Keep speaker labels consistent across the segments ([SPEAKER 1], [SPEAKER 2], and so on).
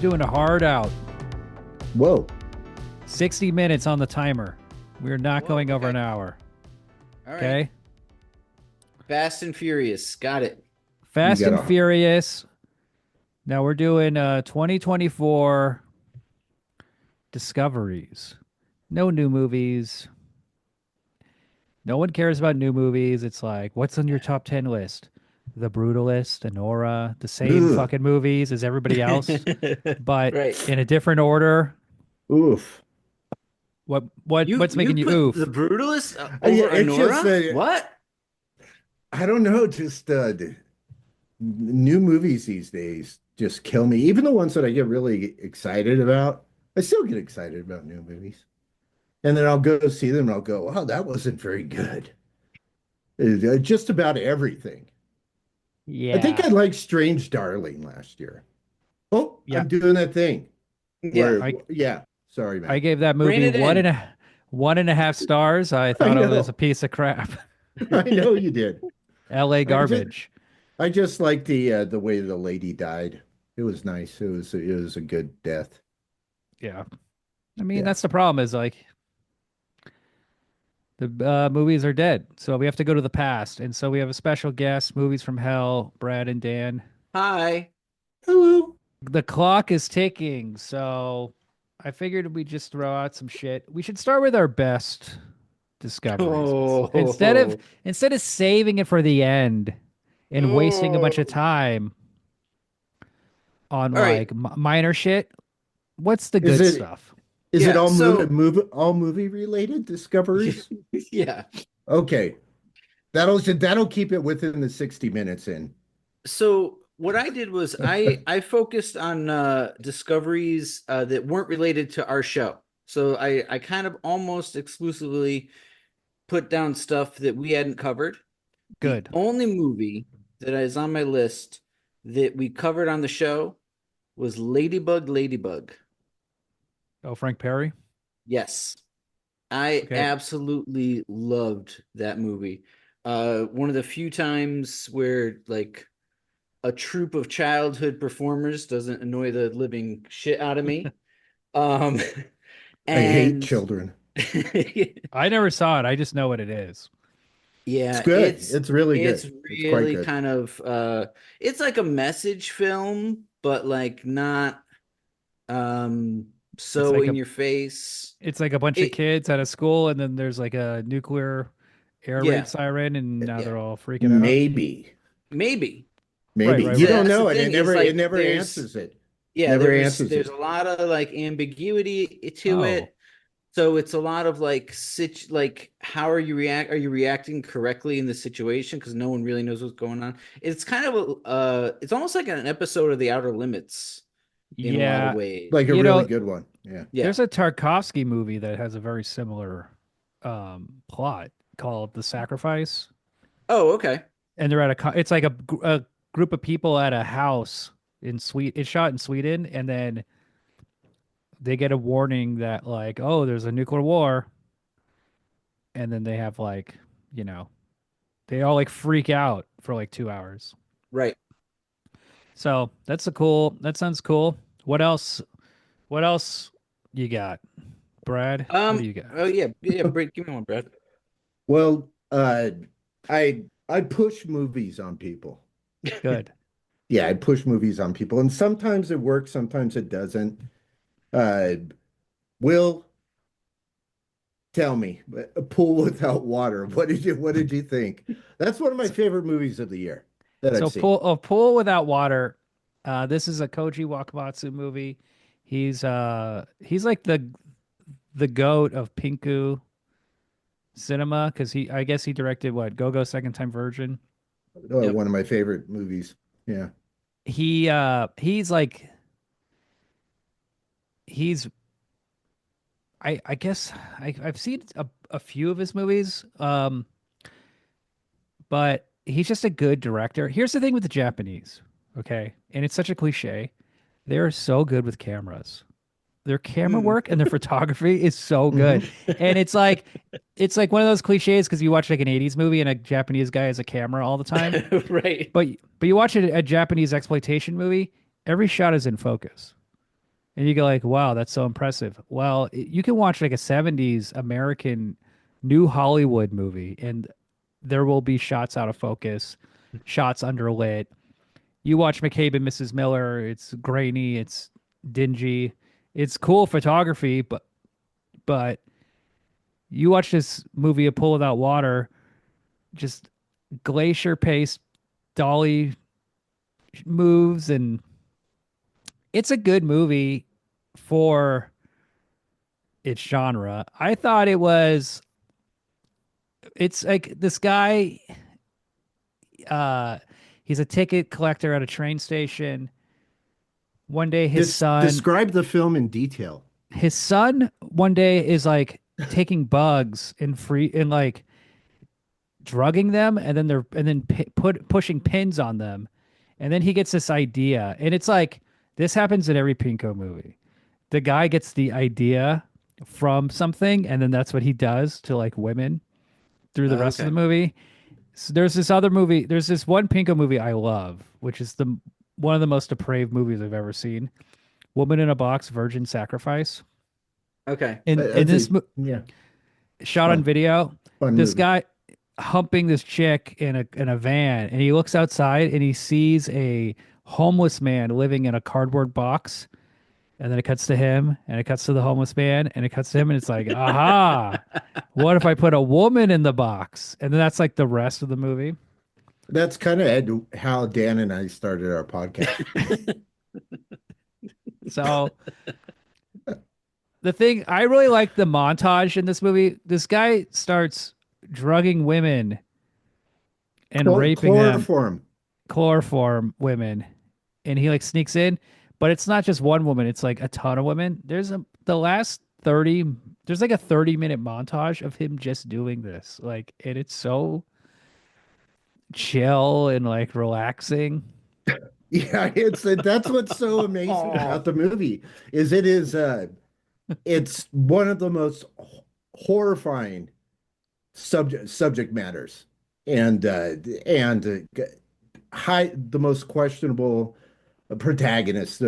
[SPEAKER 1] doing a hard out.
[SPEAKER 2] Whoa.
[SPEAKER 1] 60 minutes on the timer. We're not
[SPEAKER 3] Whoa,
[SPEAKER 1] going over
[SPEAKER 3] okay.
[SPEAKER 1] an hour.
[SPEAKER 3] All right.
[SPEAKER 1] Okay.
[SPEAKER 3] Fast and Furious. Got it.
[SPEAKER 1] Fast
[SPEAKER 2] You
[SPEAKER 1] and
[SPEAKER 2] gotta-
[SPEAKER 1] Furious. Now we're doing 2024 discoveries. No new movies. No one cares about new movies. It's like, what's on your top 10 list? The Brutalist, Anora, the same
[SPEAKER 2] Ugh.
[SPEAKER 1] fucking movies as everybody else, but
[SPEAKER 3] Right.
[SPEAKER 1] in a different order.
[SPEAKER 2] Oof.
[SPEAKER 1] What's making you
[SPEAKER 3] put
[SPEAKER 1] oof?
[SPEAKER 3] The Brutalist
[SPEAKER 2] Yeah,
[SPEAKER 3] over
[SPEAKER 2] it's just
[SPEAKER 3] Anora?
[SPEAKER 2] that-
[SPEAKER 3] What?
[SPEAKER 2] I don't know. Just new movies these days just kill me. Even the ones that I get really excited about, I still get excited about new movies. And then I'll go see them and I'll go, wow, that wasn't very good. Just about everything.
[SPEAKER 1] Yeah.
[SPEAKER 2] I think I liked Strange Darling last year. Oh,
[SPEAKER 1] Yeah.
[SPEAKER 2] I'm doing that thing.
[SPEAKER 3] Yeah.
[SPEAKER 2] Yeah. Sorry, man.
[SPEAKER 1] I gave that
[SPEAKER 3] Rein
[SPEAKER 1] movie
[SPEAKER 3] it in.
[SPEAKER 1] one and a half stars. I thought it was
[SPEAKER 2] know.
[SPEAKER 1] a piece of crap.
[SPEAKER 2] I know you did.
[SPEAKER 1] LA garbage.
[SPEAKER 2] I just like the way the lady died. It was nice. It was a good death.
[SPEAKER 1] Yeah. I mean,
[SPEAKER 2] Yeah.
[SPEAKER 1] that's the problem is like the movies are dead. So we have to go to the past. And so we have a special guest, Movies from Hell, Brad and Dan.
[SPEAKER 3] Hi.
[SPEAKER 2] Hello.
[SPEAKER 1] The clock is ticking. So I figured we just throw out some shit. We should start with our best discoveries.
[SPEAKER 3] Oh.
[SPEAKER 1] Instead of saving it for the end and wasting a bunch of time on
[SPEAKER 3] All right.
[SPEAKER 1] like minor shit, what's the
[SPEAKER 2] Is
[SPEAKER 1] good
[SPEAKER 2] it-
[SPEAKER 1] stuff?
[SPEAKER 2] Is
[SPEAKER 3] Yeah,
[SPEAKER 2] it all
[SPEAKER 3] so-
[SPEAKER 2] movie related discoveries?
[SPEAKER 3] Yeah.
[SPEAKER 2] Okay. That'll keep it within the 60 minutes in.
[SPEAKER 3] So what I did was I focused on discoveries that weren't related to our show. So I kind of almost exclusively put down stuff that we hadn't covered.
[SPEAKER 1] Good.
[SPEAKER 3] The only movie that is on my list that we covered on the show was Ladybug.
[SPEAKER 1] Oh, Frank Perry?
[SPEAKER 3] Yes. I
[SPEAKER 1] Okay.
[SPEAKER 3] absolutely loved that movie. One of the few times where like a troupe of childhood performers doesn't annoy the living shit out of me.
[SPEAKER 2] I hate
[SPEAKER 3] And
[SPEAKER 2] children.
[SPEAKER 1] I never saw it. I just know what it is.
[SPEAKER 3] yeah,
[SPEAKER 2] It's good. It's really good.
[SPEAKER 3] it's
[SPEAKER 2] It's quite
[SPEAKER 3] really
[SPEAKER 2] good.
[SPEAKER 3] kind of it's like a message film, but like not so
[SPEAKER 1] like
[SPEAKER 3] in
[SPEAKER 1] a-
[SPEAKER 3] your face.
[SPEAKER 1] It's like a bunch of
[SPEAKER 3] It-
[SPEAKER 1] kids at a school, and then there's like a nuclear air
[SPEAKER 3] Yeah.
[SPEAKER 1] raid siren, and now
[SPEAKER 3] Yeah.
[SPEAKER 1] they're all freaking out.
[SPEAKER 2] Maybe.
[SPEAKER 3] Maybe.
[SPEAKER 2] Maybe.
[SPEAKER 1] right,
[SPEAKER 2] You
[SPEAKER 1] right.
[SPEAKER 2] don't
[SPEAKER 3] That's
[SPEAKER 2] know
[SPEAKER 3] the
[SPEAKER 2] it.
[SPEAKER 3] thing, is,
[SPEAKER 2] It
[SPEAKER 3] like,
[SPEAKER 2] never
[SPEAKER 3] there's-
[SPEAKER 2] answers it.
[SPEAKER 3] Yeah,
[SPEAKER 2] Never
[SPEAKER 3] there's
[SPEAKER 2] answers it.
[SPEAKER 3] a lot of like ambiguity to
[SPEAKER 1] Oh.
[SPEAKER 3] it. So it's a lot of like how are you reacting correctly in the situation because no one really knows what's going on. It's kind of it's almost like an episode of The Outer Limits in a lot
[SPEAKER 1] Yeah.
[SPEAKER 3] of ways.
[SPEAKER 2] Like a
[SPEAKER 1] You
[SPEAKER 2] really
[SPEAKER 1] know-
[SPEAKER 2] good one. Yeah.
[SPEAKER 3] Yeah.
[SPEAKER 1] There's a Tarkovsky movie that has a very similar plot called The Sacrifice.
[SPEAKER 3] Oh, okay.
[SPEAKER 1] And they're at it's like a group of people at a house in Sweden. It's shot in Sweden, and then they get a warning that like, oh, there's a nuclear war, and then they have like, they all like freak out for like 2 hours.
[SPEAKER 3] Right.
[SPEAKER 1] So that sounds cool. What else you got, Brad? What do you got?
[SPEAKER 3] Oh yeah, Brad, give me one, Brad.
[SPEAKER 2] Well, I push movies on people.
[SPEAKER 1] Good.
[SPEAKER 2] Yeah, I push movies on people, and sometimes it works, sometimes it doesn't. Will, tell me, A Pool Without Water. What did you think? That's one of my favorite movies of the year that
[SPEAKER 1] So
[SPEAKER 2] I've seen.
[SPEAKER 1] Pool Without Water. This is a Koji Wakamatsu movie. He's like the goat of Pinku cinema because I guess he directed what Go-Go Second Time Virgin.
[SPEAKER 3] Yep.
[SPEAKER 2] One of my favorite movies. Yeah.
[SPEAKER 1] He's like I guess I've seen a few of his movies, but he's just a good director. Here's the thing with the Japanese, okay, and it's such a cliche. They're so good with cameras. Their camera work and their photography is so good, and it's like one of those cliches because you watch like an '80s movie and a Japanese guy has a camera all the time.
[SPEAKER 3] Right.
[SPEAKER 1] But you watch a Japanese exploitation movie, every shot is in focus. And you go like, wow, that's so impressive. Well, you can watch like a 70s American new Hollywood movie and there will be shots out of focus, shots underlit. You watch McCabe and Mrs. Miller, it's grainy, it's dingy. It's cool photography, but you watch this movie A Pool Without Water, just glacier pace dolly moves, and it's a good movie for its genre. I thought it was. It's like this guy. Uh, he's a ticket collector at a train station. One day,
[SPEAKER 2] Describe the film in detail.
[SPEAKER 1] his son, one day is like taking bugs and like drugging them, and then pushing pins on them, and then he gets this idea, and it's like this happens in every Pinko movie. The guy gets the idea from something, and then that's what he does to like women through the rest of
[SPEAKER 3] Okay.
[SPEAKER 1] the movie. So there's this other movie. There's this one Pinko movie I love, which is the one of the most depraved movies I've ever seen. Woman in a Box, Virgin Sacrifice.
[SPEAKER 3] Okay.
[SPEAKER 1] And
[SPEAKER 2] That's
[SPEAKER 1] this
[SPEAKER 2] yeah,
[SPEAKER 1] shot on
[SPEAKER 2] fun,
[SPEAKER 1] video,
[SPEAKER 2] fun
[SPEAKER 1] this
[SPEAKER 2] movie.
[SPEAKER 1] guy humping this chick in a van, and he looks outside and he sees a homeless man living in a cardboard box. And then it cuts to him, and it cuts to the homeless man, and it cuts to him, and it's like, aha, what if I put a woman in the box? And then that's like the rest of the movie.
[SPEAKER 2] That's kind of how Dan and I started our podcast.
[SPEAKER 1] So the thing I really like the montage in this movie. This guy starts drugging women and raping them,
[SPEAKER 2] Chloroform.
[SPEAKER 1] chloroform women, and he like sneaks in, but it's not just one woman, it's like a ton of women. The last 30, there's like a 30-minute montage of him just doing this. Like, and it's so chill and like relaxing.
[SPEAKER 2] Yeah, that's what's so amazing about the movie is it's one of the most horrifying subject matters and high the most questionable protagonist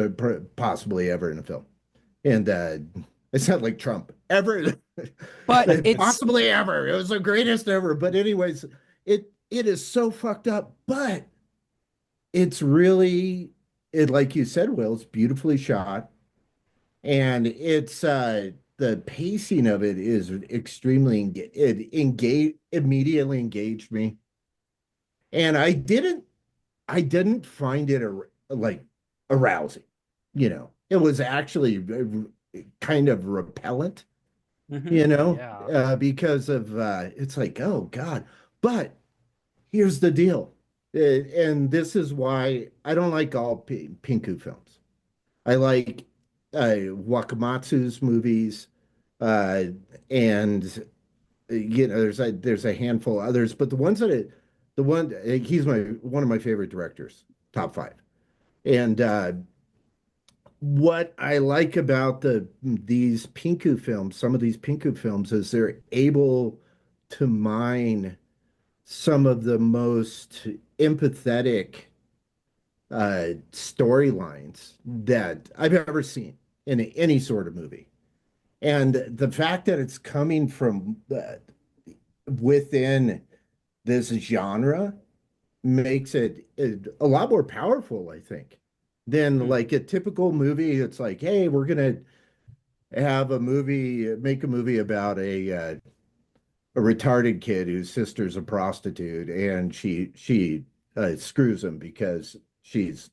[SPEAKER 2] possibly ever in a film. And it's not like Trump ever,
[SPEAKER 1] But it's
[SPEAKER 2] possibly ever. It was the greatest ever. But anyways, it is so fucked up, but it's really it like you said, Will, it's beautifully shot, and it's the pacing of it is extremely it engage immediately engaged me, and I didn't find it like arousing. It was actually kind of repellent,
[SPEAKER 3] Mhm.
[SPEAKER 1] yeah.
[SPEAKER 2] because of it's like, oh God. But here's the deal. And this is why I don't like all Pinku films. I like Wakamatsu's movies, uh, and there's a handful of others, but the ones that the one he's one of my favorite directors, top five. And what I like about these Pinku films, some of these Pinku films, is they're able to mine some of the most empathetic storylines that I've ever seen in any sort of movie. And the fact that it's coming from within this genre makes it a lot more powerful, I think, than
[SPEAKER 3] Mhm.
[SPEAKER 2] like a typical movie. It's like, hey, we're gonna make a movie about a retarded kid whose sister's a prostitute, and she screws him because she's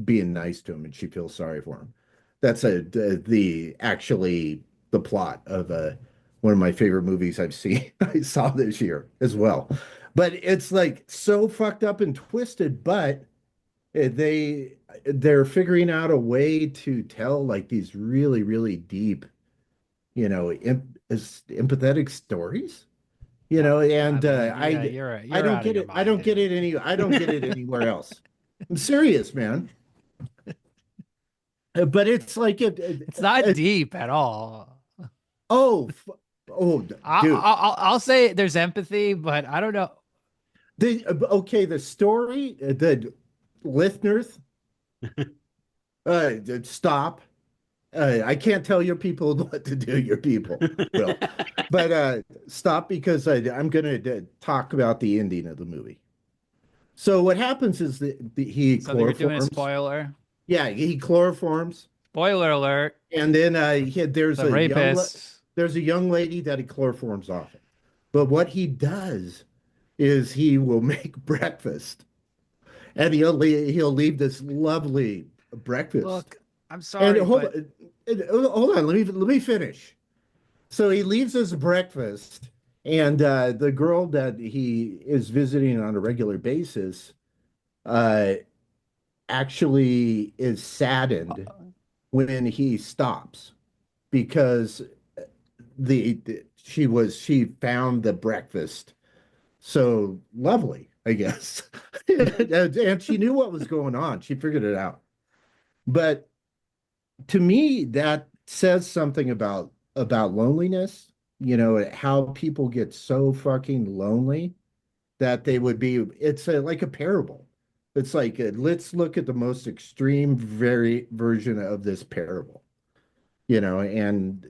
[SPEAKER 2] being nice to him and she feels sorry for him. That's the actually the plot of one of my favorite movies I've seen. I saw this year as well. But it's like so fucked up and twisted, but they're figuring out a way to tell like these really, really deep, empathetic stories.
[SPEAKER 1] I
[SPEAKER 2] And
[SPEAKER 1] mean, yeah,
[SPEAKER 2] I
[SPEAKER 1] you're
[SPEAKER 2] don't
[SPEAKER 1] out of
[SPEAKER 2] get
[SPEAKER 1] your
[SPEAKER 2] it.
[SPEAKER 1] mind, dude.
[SPEAKER 2] I don't get it anywhere else. I'm serious, man. But it's like
[SPEAKER 1] It's not deep at all.
[SPEAKER 2] oh, oh, dude.
[SPEAKER 1] I'll say there's empathy, but I don't know.
[SPEAKER 2] Okay, the story, the listeners, stop. I can't tell your people what to do, your people will. But stop because I'm going to talk about the ending of the movie. So what happens is that he
[SPEAKER 1] So they're doing a
[SPEAKER 2] chloroforms.
[SPEAKER 1] spoiler.
[SPEAKER 2] Yeah, he chloroforms,
[SPEAKER 1] Spoiler alert.
[SPEAKER 2] and then
[SPEAKER 1] The rapist.
[SPEAKER 2] there's a young lady that he chloroforms off. But what he does is he will make breakfast, and he'll leave this lovely breakfast.
[SPEAKER 1] Look, I'm
[SPEAKER 2] And
[SPEAKER 1] sorry, but
[SPEAKER 2] hold on, let me finish. So he leaves his breakfast, and the girl that he is visiting on a regular basis uh, actually is saddened when he stops because she found the breakfast so lovely, I guess. And she knew what was going on. She figured it out. But to me, that says something about loneliness, how people get so fucking lonely that they would be, it's like a parable. It's like, let's look at the most extreme very version of this parable, and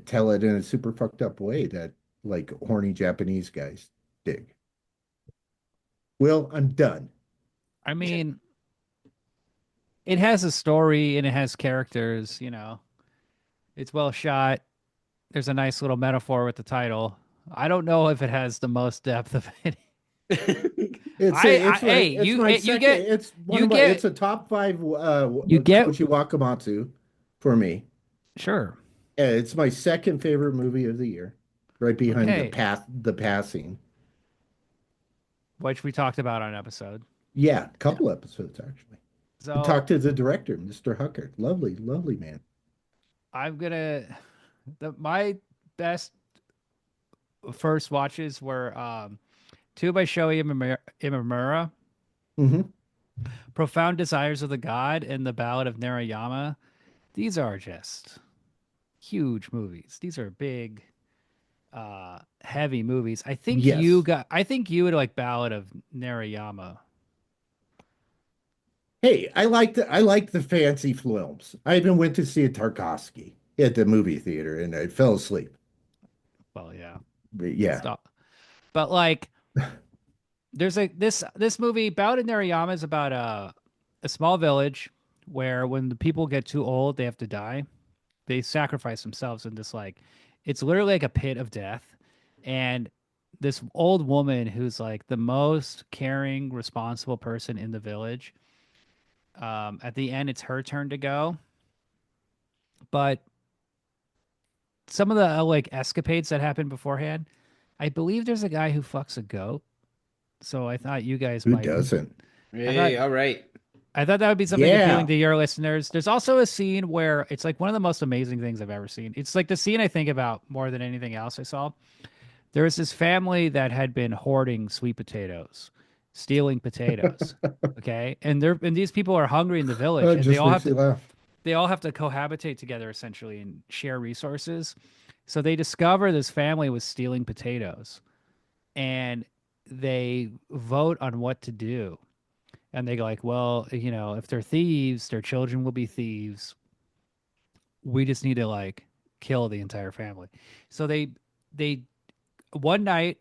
[SPEAKER 2] tell it in a super fucked up way that like horny Japanese guys dig. Well, I'm done.
[SPEAKER 1] I mean, it has a story and it has characters, you know. It's well shot. There's a nice little metaphor with the title. I don't know if it has the most depth of it. Hey,
[SPEAKER 2] It's my
[SPEAKER 1] you
[SPEAKER 2] second,
[SPEAKER 1] get
[SPEAKER 2] it's one
[SPEAKER 1] you
[SPEAKER 2] of my,
[SPEAKER 1] get
[SPEAKER 2] it's a top five
[SPEAKER 1] you get
[SPEAKER 2] Kochi Wakamatsu for me.
[SPEAKER 1] sure.
[SPEAKER 2] It's my second favorite movie of the year, right behind
[SPEAKER 1] Okay,
[SPEAKER 2] the passing.
[SPEAKER 1] which we talked about on an episode.
[SPEAKER 2] Yeah, a
[SPEAKER 1] Yeah.
[SPEAKER 2] couple episodes actually. We
[SPEAKER 1] So
[SPEAKER 2] talked to the director, Mr. Huckert. Lovely, lovely man.
[SPEAKER 1] I'm gonna my best first watches were two by Shoei Imamura,
[SPEAKER 2] Hmm.
[SPEAKER 1] Profound Desires of the God, and The Ballad of Narayama. These are just huge movies. These are big, heavy movies.
[SPEAKER 2] Yes.
[SPEAKER 1] I think you would like Ballad of Narayama.
[SPEAKER 2] Hey, I like the fancy films. I even went to see a Tarkovsky at the movie theater and I fell asleep.
[SPEAKER 1] Well, yeah,
[SPEAKER 2] But yeah.
[SPEAKER 1] stop. But like, there's a this movie Ballad of Narayama is about a small village where when the people get too old, they have to die. They sacrifice themselves in this like, it's literally like a pit of death, and this old woman who's like the most caring, responsible person in the village. At the end, it's her turn to go, but some of the like escapades that happen beforehand, I believe there's a guy who fucks a goat. So I thought you guys
[SPEAKER 2] Who
[SPEAKER 1] might.
[SPEAKER 2] doesn't?
[SPEAKER 1] I thought
[SPEAKER 3] Hey, all right.
[SPEAKER 1] I thought that would be something appealing
[SPEAKER 2] Yeah.
[SPEAKER 1] to your listeners. There's also a scene where it's like one of the most amazing things I've ever seen. It's like the scene I think about more than anything else I saw. There was this family that had been hoarding sweet potatoes, stealing potatoes. Okay. And these people are hungry in the village
[SPEAKER 2] It
[SPEAKER 1] and
[SPEAKER 2] just makes me laugh.
[SPEAKER 1] they all have to cohabitate together essentially and share resources. So they discover this family was stealing potatoes and they vote on what to do. And they go like, well, you know, if they're thieves, their children will be thieves. We just need to like kill the entire family. So they one night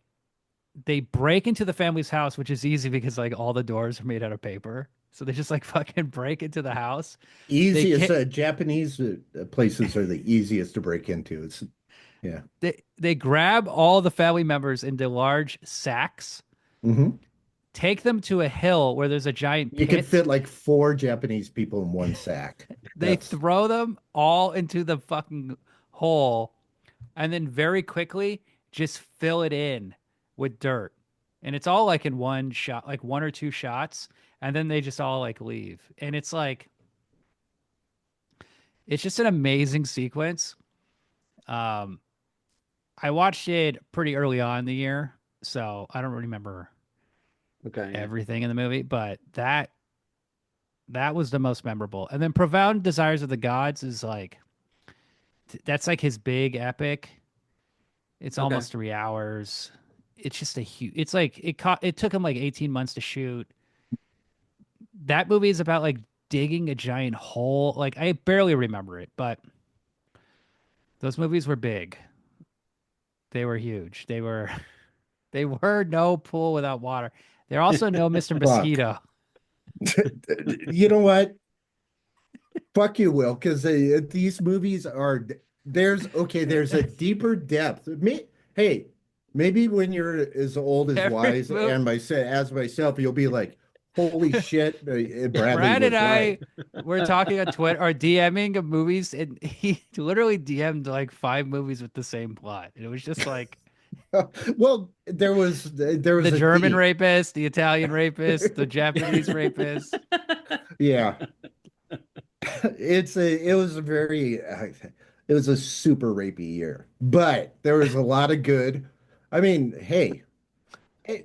[SPEAKER 1] they break into the family's house, which is easy because like all the doors are made out of paper. So they just like fucking break into the house. They
[SPEAKER 2] Easiest
[SPEAKER 1] can't,
[SPEAKER 2] Japanese places are the easiest to break into. It's yeah.
[SPEAKER 1] they grab all the family members into large sacks,
[SPEAKER 2] Hmm.
[SPEAKER 1] take them to a hill where there's a giant
[SPEAKER 2] You could
[SPEAKER 1] pit.
[SPEAKER 2] fit like four Japanese people in one sack.
[SPEAKER 1] They
[SPEAKER 2] That's
[SPEAKER 1] throw them all into the fucking hole and then very quickly just fill it in with dirt. And it's all like in one shot, like one or two shots, and then they just all like leave. And it's like it's just an amazing sequence. Um I watched it pretty early on in the year, so I don't remember
[SPEAKER 3] Okay. Yeah.
[SPEAKER 1] everything in the movie, but that was the most memorable. And then Profound Desires of the Gods is like that's like his big epic. It's
[SPEAKER 3] Okay.
[SPEAKER 1] almost 3 hours. It's just a huge. It's like it took him like 18 months to shoot. That movie is about like digging a giant hole. Like I barely remember it, but Those movies were big. They were huge. They were they were no pool without water. They're also no Mr.
[SPEAKER 2] Fuck.
[SPEAKER 1] Mosquito.
[SPEAKER 2] You know what? Fuck you, Will, because these movies are there's a deeper depth. Hey, maybe when you're as old as
[SPEAKER 1] Every
[SPEAKER 2] Wise
[SPEAKER 1] movie.
[SPEAKER 2] and as myself, you'll be like, "Holy shit!" Bradley
[SPEAKER 1] Brad
[SPEAKER 2] was
[SPEAKER 1] and I
[SPEAKER 2] right.
[SPEAKER 1] were talking on Twitter or DMing of movies, and he literally DM'd like 5 movies with the same plot. And it was just like
[SPEAKER 2] Well, there was
[SPEAKER 1] the
[SPEAKER 2] a
[SPEAKER 1] German
[SPEAKER 2] theme.
[SPEAKER 1] rapist, the Italian rapist, the Japanese rapist.
[SPEAKER 2] Yeah, it was a super rapey year, but there was a lot of good. I mean, hey,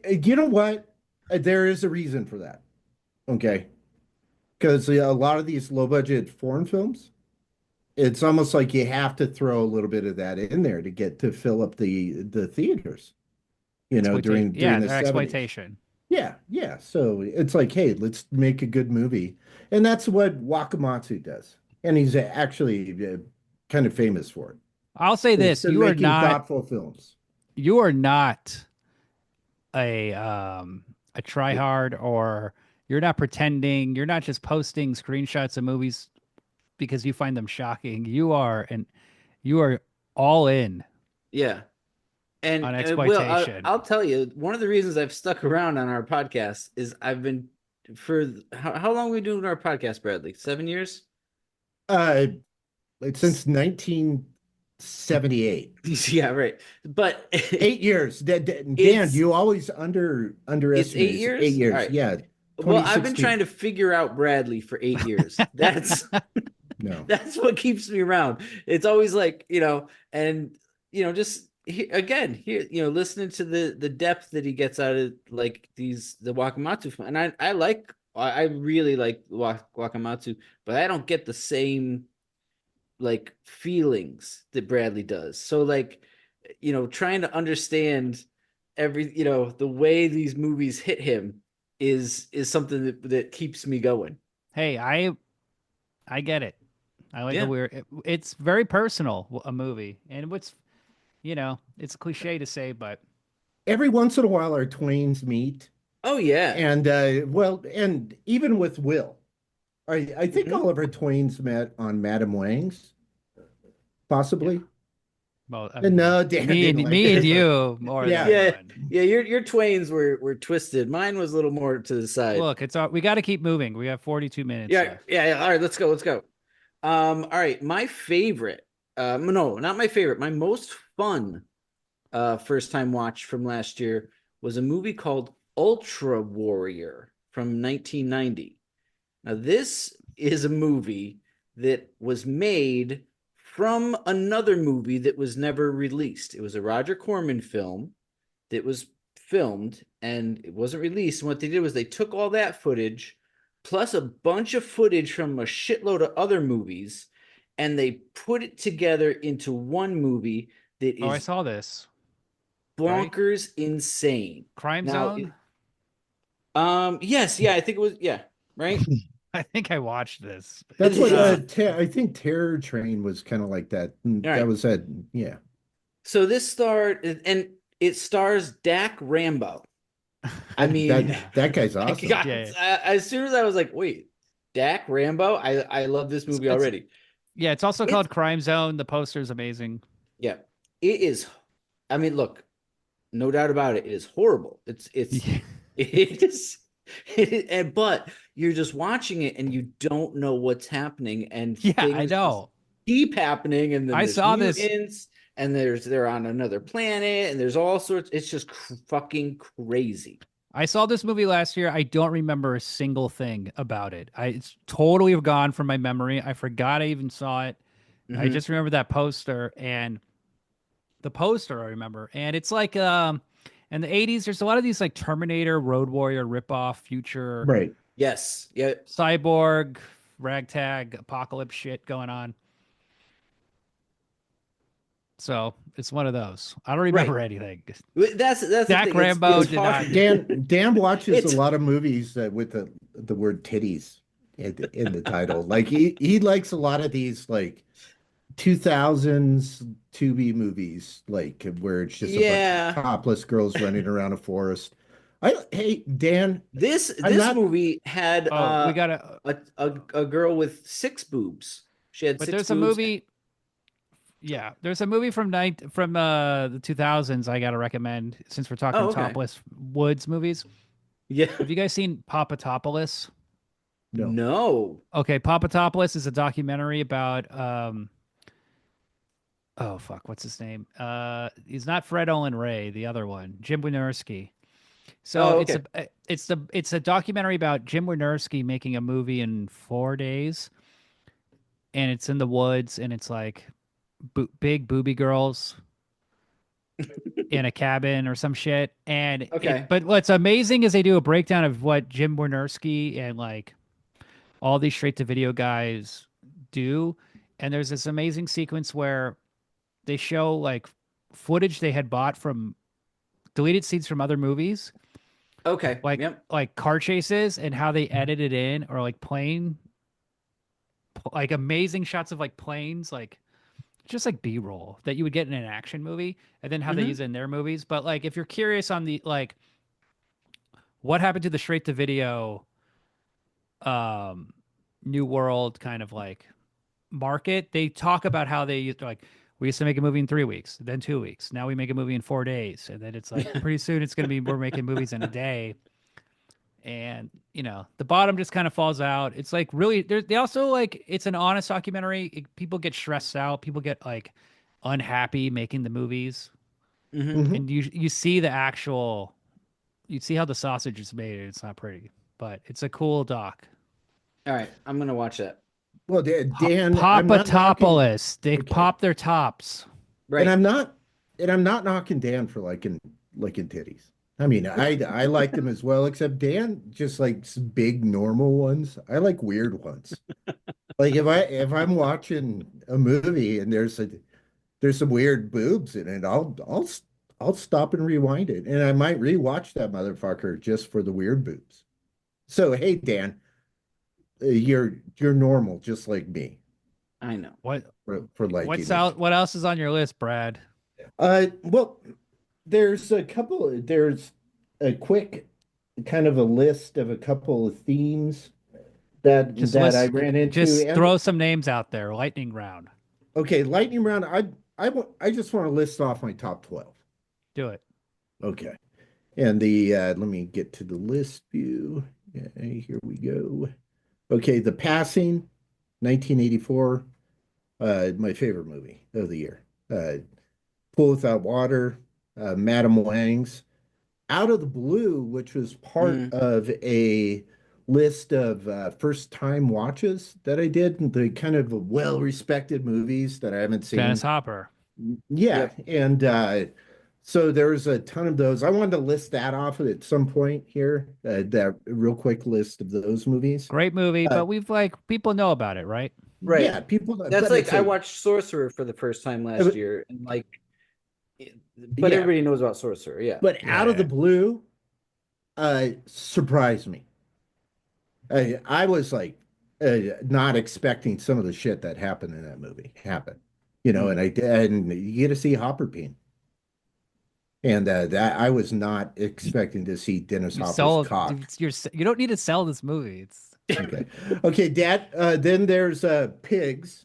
[SPEAKER 2] you know what? There is a reason for that. Okay, because a lot of these low budget foreign films, it's almost like you have to throw a little bit of that in there to get to fill up the theaters.
[SPEAKER 1] Exploitation.
[SPEAKER 2] During
[SPEAKER 1] Yeah,
[SPEAKER 2] the
[SPEAKER 1] their
[SPEAKER 2] 70s.
[SPEAKER 1] exploitation.
[SPEAKER 2] Yeah, yeah. So it's like, hey, let's make a good movie. And that's what Wakamatsu does. And he's actually kind of famous for it.
[SPEAKER 1] I'll say
[SPEAKER 2] It's
[SPEAKER 1] this:
[SPEAKER 2] making thoughtful films.
[SPEAKER 1] you are not a try hard, or you're not pretending. You're not just posting screenshots of movies because you find them shocking. You are all in
[SPEAKER 3] Yeah.
[SPEAKER 1] on
[SPEAKER 3] And Will,
[SPEAKER 1] exploitation.
[SPEAKER 3] I'll tell you, one of the reasons I've stuck around on our podcast is I've been for how long are we doing our podcast, Bradley? 7 years?
[SPEAKER 2] Uh, since 1978.
[SPEAKER 3] Yeah, right. But
[SPEAKER 2] 8 years. Dan,
[SPEAKER 3] it's
[SPEAKER 2] you always
[SPEAKER 3] it's
[SPEAKER 2] underestimate.
[SPEAKER 3] eight
[SPEAKER 2] It's
[SPEAKER 3] years?
[SPEAKER 2] 8 years.
[SPEAKER 3] All right.
[SPEAKER 2] Yeah,
[SPEAKER 3] Well, I've been
[SPEAKER 2] 2016.
[SPEAKER 3] trying to figure out Bradley for 8 years.
[SPEAKER 2] No.
[SPEAKER 3] That's what keeps me around. It's always like, and just again here, listening to the depth that he gets out of like the Wakamatsu film. And I really like Wakamatsu, but I don't get the same like feelings that Bradley does. So like, trying to understand the way these movies hit him is something that keeps me going.
[SPEAKER 1] Hey, I get it. I like a
[SPEAKER 3] Yeah.
[SPEAKER 1] weird. It's very personal, a movie, and it's a cliche to say, but
[SPEAKER 2] Every once in a while, our twains meet.
[SPEAKER 3] Oh yeah.
[SPEAKER 2] And well, and even with Will, I think
[SPEAKER 3] Mhm.
[SPEAKER 2] Oliver Twain's met on Madam Wang's,
[SPEAKER 1] yeah.
[SPEAKER 2] possibly.
[SPEAKER 1] Well, I
[SPEAKER 2] And
[SPEAKER 1] mean,
[SPEAKER 2] no, Dan didn't like
[SPEAKER 1] me and
[SPEAKER 2] it, but
[SPEAKER 1] you more than
[SPEAKER 2] yeah.
[SPEAKER 3] Yeah,
[SPEAKER 1] anyone.
[SPEAKER 3] yeah. Your twains were twisted. Mine was a little more to the side.
[SPEAKER 1] Look, it's all we got to keep moving. We have 42 minutes
[SPEAKER 3] Yeah,
[SPEAKER 1] left.
[SPEAKER 3] yeah, yeah. All right, let's go. Let's go. All right. My favorite. No, not my favorite. My most fun first time watch from last year was a movie called Ultra Warrior from 1990. Now, this is a movie that was made from another movie that was never released. It was a Roger Corman film that was filmed and it wasn't released. And what they did was they took all that footage plus a bunch of footage from a shitload of other movies and they put it together into one movie that
[SPEAKER 1] Oh, I
[SPEAKER 3] is
[SPEAKER 1] saw this. Right?
[SPEAKER 3] bonkers insane.
[SPEAKER 1] Crime
[SPEAKER 3] Now,
[SPEAKER 1] Zone.
[SPEAKER 3] yes, yeah, I think it was, yeah, right.
[SPEAKER 1] I think I watched this.
[SPEAKER 2] That's what
[SPEAKER 3] Uh,
[SPEAKER 2] I think Terror Train was kind of like that.
[SPEAKER 3] all
[SPEAKER 2] That
[SPEAKER 3] right.
[SPEAKER 2] was that. Yeah.
[SPEAKER 3] So this starred, and it stars Dak Rambo. I mean,
[SPEAKER 2] That guy's awesome.
[SPEAKER 3] God,
[SPEAKER 1] Yeah,
[SPEAKER 3] as soon as I was like, wait, Dak Rambo, I love this movie
[SPEAKER 1] it's
[SPEAKER 3] already.
[SPEAKER 1] yeah. It's also
[SPEAKER 3] It's
[SPEAKER 1] called Crime Zone. The poster's amazing.
[SPEAKER 3] yeah, it is. I mean, look, no doubt about it. It is horrible.
[SPEAKER 1] Yeah,
[SPEAKER 3] It is. But you're just watching it and you don't know what's happening, and
[SPEAKER 1] yeah, I
[SPEAKER 3] things just
[SPEAKER 1] know.
[SPEAKER 3] keep happening, and then
[SPEAKER 1] I
[SPEAKER 3] there's
[SPEAKER 1] saw this.
[SPEAKER 3] mutants, and they're on another planet, and there's all sorts. It's just fucking crazy.
[SPEAKER 1] I saw this movie last year. I don't remember a single thing about it. It's totally gone from my memory. I forgot I even saw it. I
[SPEAKER 3] Mhm.
[SPEAKER 1] just remember that poster, and the poster I remember. And it's like in the 80s there's a lot of these like Terminator, Road Warrior ripoff future
[SPEAKER 2] Right.
[SPEAKER 3] Yes. Yeah.
[SPEAKER 1] cyborg ragtag apocalypse shit going on. So, it's one of those. I don't
[SPEAKER 3] Right.
[SPEAKER 1] remember anything.
[SPEAKER 3] That's the
[SPEAKER 1] Dak
[SPEAKER 3] thing.
[SPEAKER 1] Rambo
[SPEAKER 3] It's
[SPEAKER 1] did not.
[SPEAKER 3] hard.
[SPEAKER 2] Dan watches a
[SPEAKER 3] It's
[SPEAKER 2] lot of movies with the word titties in the title. Like he likes a lot of these like 2000s Tubi movies, like where it's just a bunch of
[SPEAKER 3] Yeah.
[SPEAKER 2] topless girls running around a forest. Hey, Dan, I'm
[SPEAKER 3] This
[SPEAKER 2] not.
[SPEAKER 3] movie had
[SPEAKER 1] Oh, we gotta.
[SPEAKER 3] a girl with six boobs. She had
[SPEAKER 1] But
[SPEAKER 3] six
[SPEAKER 1] there's a
[SPEAKER 3] boobs.
[SPEAKER 1] movie. Yeah, there's a movie from the 2000s I gotta recommend since we're
[SPEAKER 3] Oh,
[SPEAKER 1] talking
[SPEAKER 3] okay.
[SPEAKER 1] topless woods movies.
[SPEAKER 3] Yeah.
[SPEAKER 1] Have you guys seen Papatopoulos?
[SPEAKER 2] No.
[SPEAKER 3] No.
[SPEAKER 1] Okay, Papatopoulos is a documentary about oh fuck, what's his name? He's not Fred Olin Ray, the other one, Jim Wynorski. So
[SPEAKER 3] Oh, okay.
[SPEAKER 1] it's a documentary about Jim Wynorski making a movie in 4 days, and it's in the woods, and it's like big booby girls in a cabin or some shit. And
[SPEAKER 3] Okay.
[SPEAKER 1] but what's amazing is they do a breakdown of what Jim Wynorski and like all these straight to video guys do. And there's this amazing sequence where they show like footage they had bought from deleted scenes from other movies,
[SPEAKER 3] Okay. Yep.
[SPEAKER 1] like car chases and how they edited in, or like plane, like amazing shots of like planes, like just like B-roll that you would get in an action movie, and then how they
[SPEAKER 3] Hmm.
[SPEAKER 1] use it in their movies. But like if you're curious on the like what happened to the straight to video um new world kind of like market, they talk about how they used to like we used to make a movie in 3 weeks, then 2 weeks. Now we make a movie in 4 days. And then it's like pretty soon it's gonna be we're making movies in a day. And the bottom just kind of falls out. It's like really they also like it's an honest documentary. People get stressed out, people get like unhappy making the movies,
[SPEAKER 3] Hmm.
[SPEAKER 2] Mhm.
[SPEAKER 1] and you see the actual you see how the sausage is made, and it's not pretty, but it's a cool doc.
[SPEAKER 3] All right. I'm gonna watch that.
[SPEAKER 2] Well, Dan, I'm not knocking.
[SPEAKER 1] Papatopoulos, they
[SPEAKER 2] Okay,
[SPEAKER 1] pop their tops.
[SPEAKER 2] and
[SPEAKER 3] Right.
[SPEAKER 2] I'm not knocking Dan for liking titties. I mean, I like them as well, except Dan just likes big normal ones. I like weird ones. Like if I'm watching a movie and there's some weird boobs in it, I'll stop and rewind it, and I might rewatch that motherfucker just for the weird boobs. So hey, Dan, you're normal, just like me
[SPEAKER 3] I know.
[SPEAKER 2] for liking it.
[SPEAKER 1] What else is on your list, Brad?
[SPEAKER 2] Well, there's a quick kind of a list of a couple of themes
[SPEAKER 1] Just
[SPEAKER 2] that I
[SPEAKER 1] list
[SPEAKER 2] ran into.
[SPEAKER 1] just
[SPEAKER 2] And
[SPEAKER 1] throw some names out there. Lightning round.
[SPEAKER 2] okay, lightning round. I just want to list off my top 12.
[SPEAKER 1] Do it.
[SPEAKER 2] Okay. And let me get to the list view. Yeah, here we go. Okay, The Passing, 1984, my favorite movie of the year. Pool Without Water, Madam Wangs, Out of the Blue, which was part
[SPEAKER 3] Mm.
[SPEAKER 2] of a list of first time watches that I did, the kind of well-respected movies that I haven't
[SPEAKER 1] Dennis
[SPEAKER 2] seen.
[SPEAKER 1] Hopper.
[SPEAKER 2] Yeah,
[SPEAKER 3] Yep.
[SPEAKER 2] and so there's a ton of those. I wanted to list that off at some point here, that real quick list of those movies.
[SPEAKER 1] Great movie,
[SPEAKER 2] Uh,
[SPEAKER 1] but we've like people know about it, right?
[SPEAKER 3] Right.
[SPEAKER 2] yeah, people,
[SPEAKER 3] That's
[SPEAKER 2] but
[SPEAKER 3] like
[SPEAKER 2] it's
[SPEAKER 3] I
[SPEAKER 2] a
[SPEAKER 3] watched Sorcerer for the first time last
[SPEAKER 2] uh,
[SPEAKER 3] year, and like, but
[SPEAKER 2] yeah,
[SPEAKER 3] everybody knows about Sorcerer. Yeah.
[SPEAKER 2] but Out of the
[SPEAKER 1] Yeah.
[SPEAKER 2] Blue, surprised me. I was like not expecting some of the shit that happened in that movie happen,
[SPEAKER 3] Mm.
[SPEAKER 2] and I did, and you get to see Hopper Peen, and that I was not expecting to see Dennis
[SPEAKER 1] You
[SPEAKER 2] Hopper's
[SPEAKER 1] sold
[SPEAKER 2] cock.
[SPEAKER 1] you don't need to sell this movie. It's
[SPEAKER 2] Okay, okay, Dad. Then there's Pigs,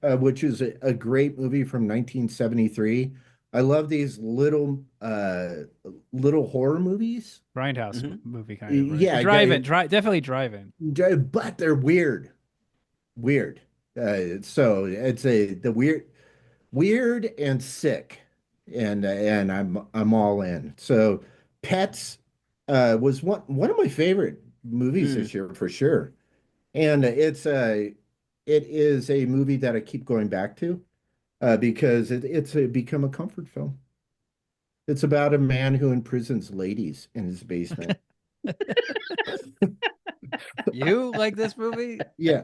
[SPEAKER 2] which is a great movie from 1973. I love these little horror movies.
[SPEAKER 1] Grindhouse
[SPEAKER 3] Hmm.
[SPEAKER 1] movie kind of, right?
[SPEAKER 2] Yeah,
[SPEAKER 1] Definitely drive in.
[SPEAKER 2] but they're weird. So it's the weird and sick, and I'm all in. So Pets was one of my favorite movies
[SPEAKER 3] Mm.
[SPEAKER 2] this year for sure, and it is a movie that I keep going back to because it's become a comfort film. It's about a man who imprisons ladies in his basement.
[SPEAKER 1] You like this movie?
[SPEAKER 2] Yeah,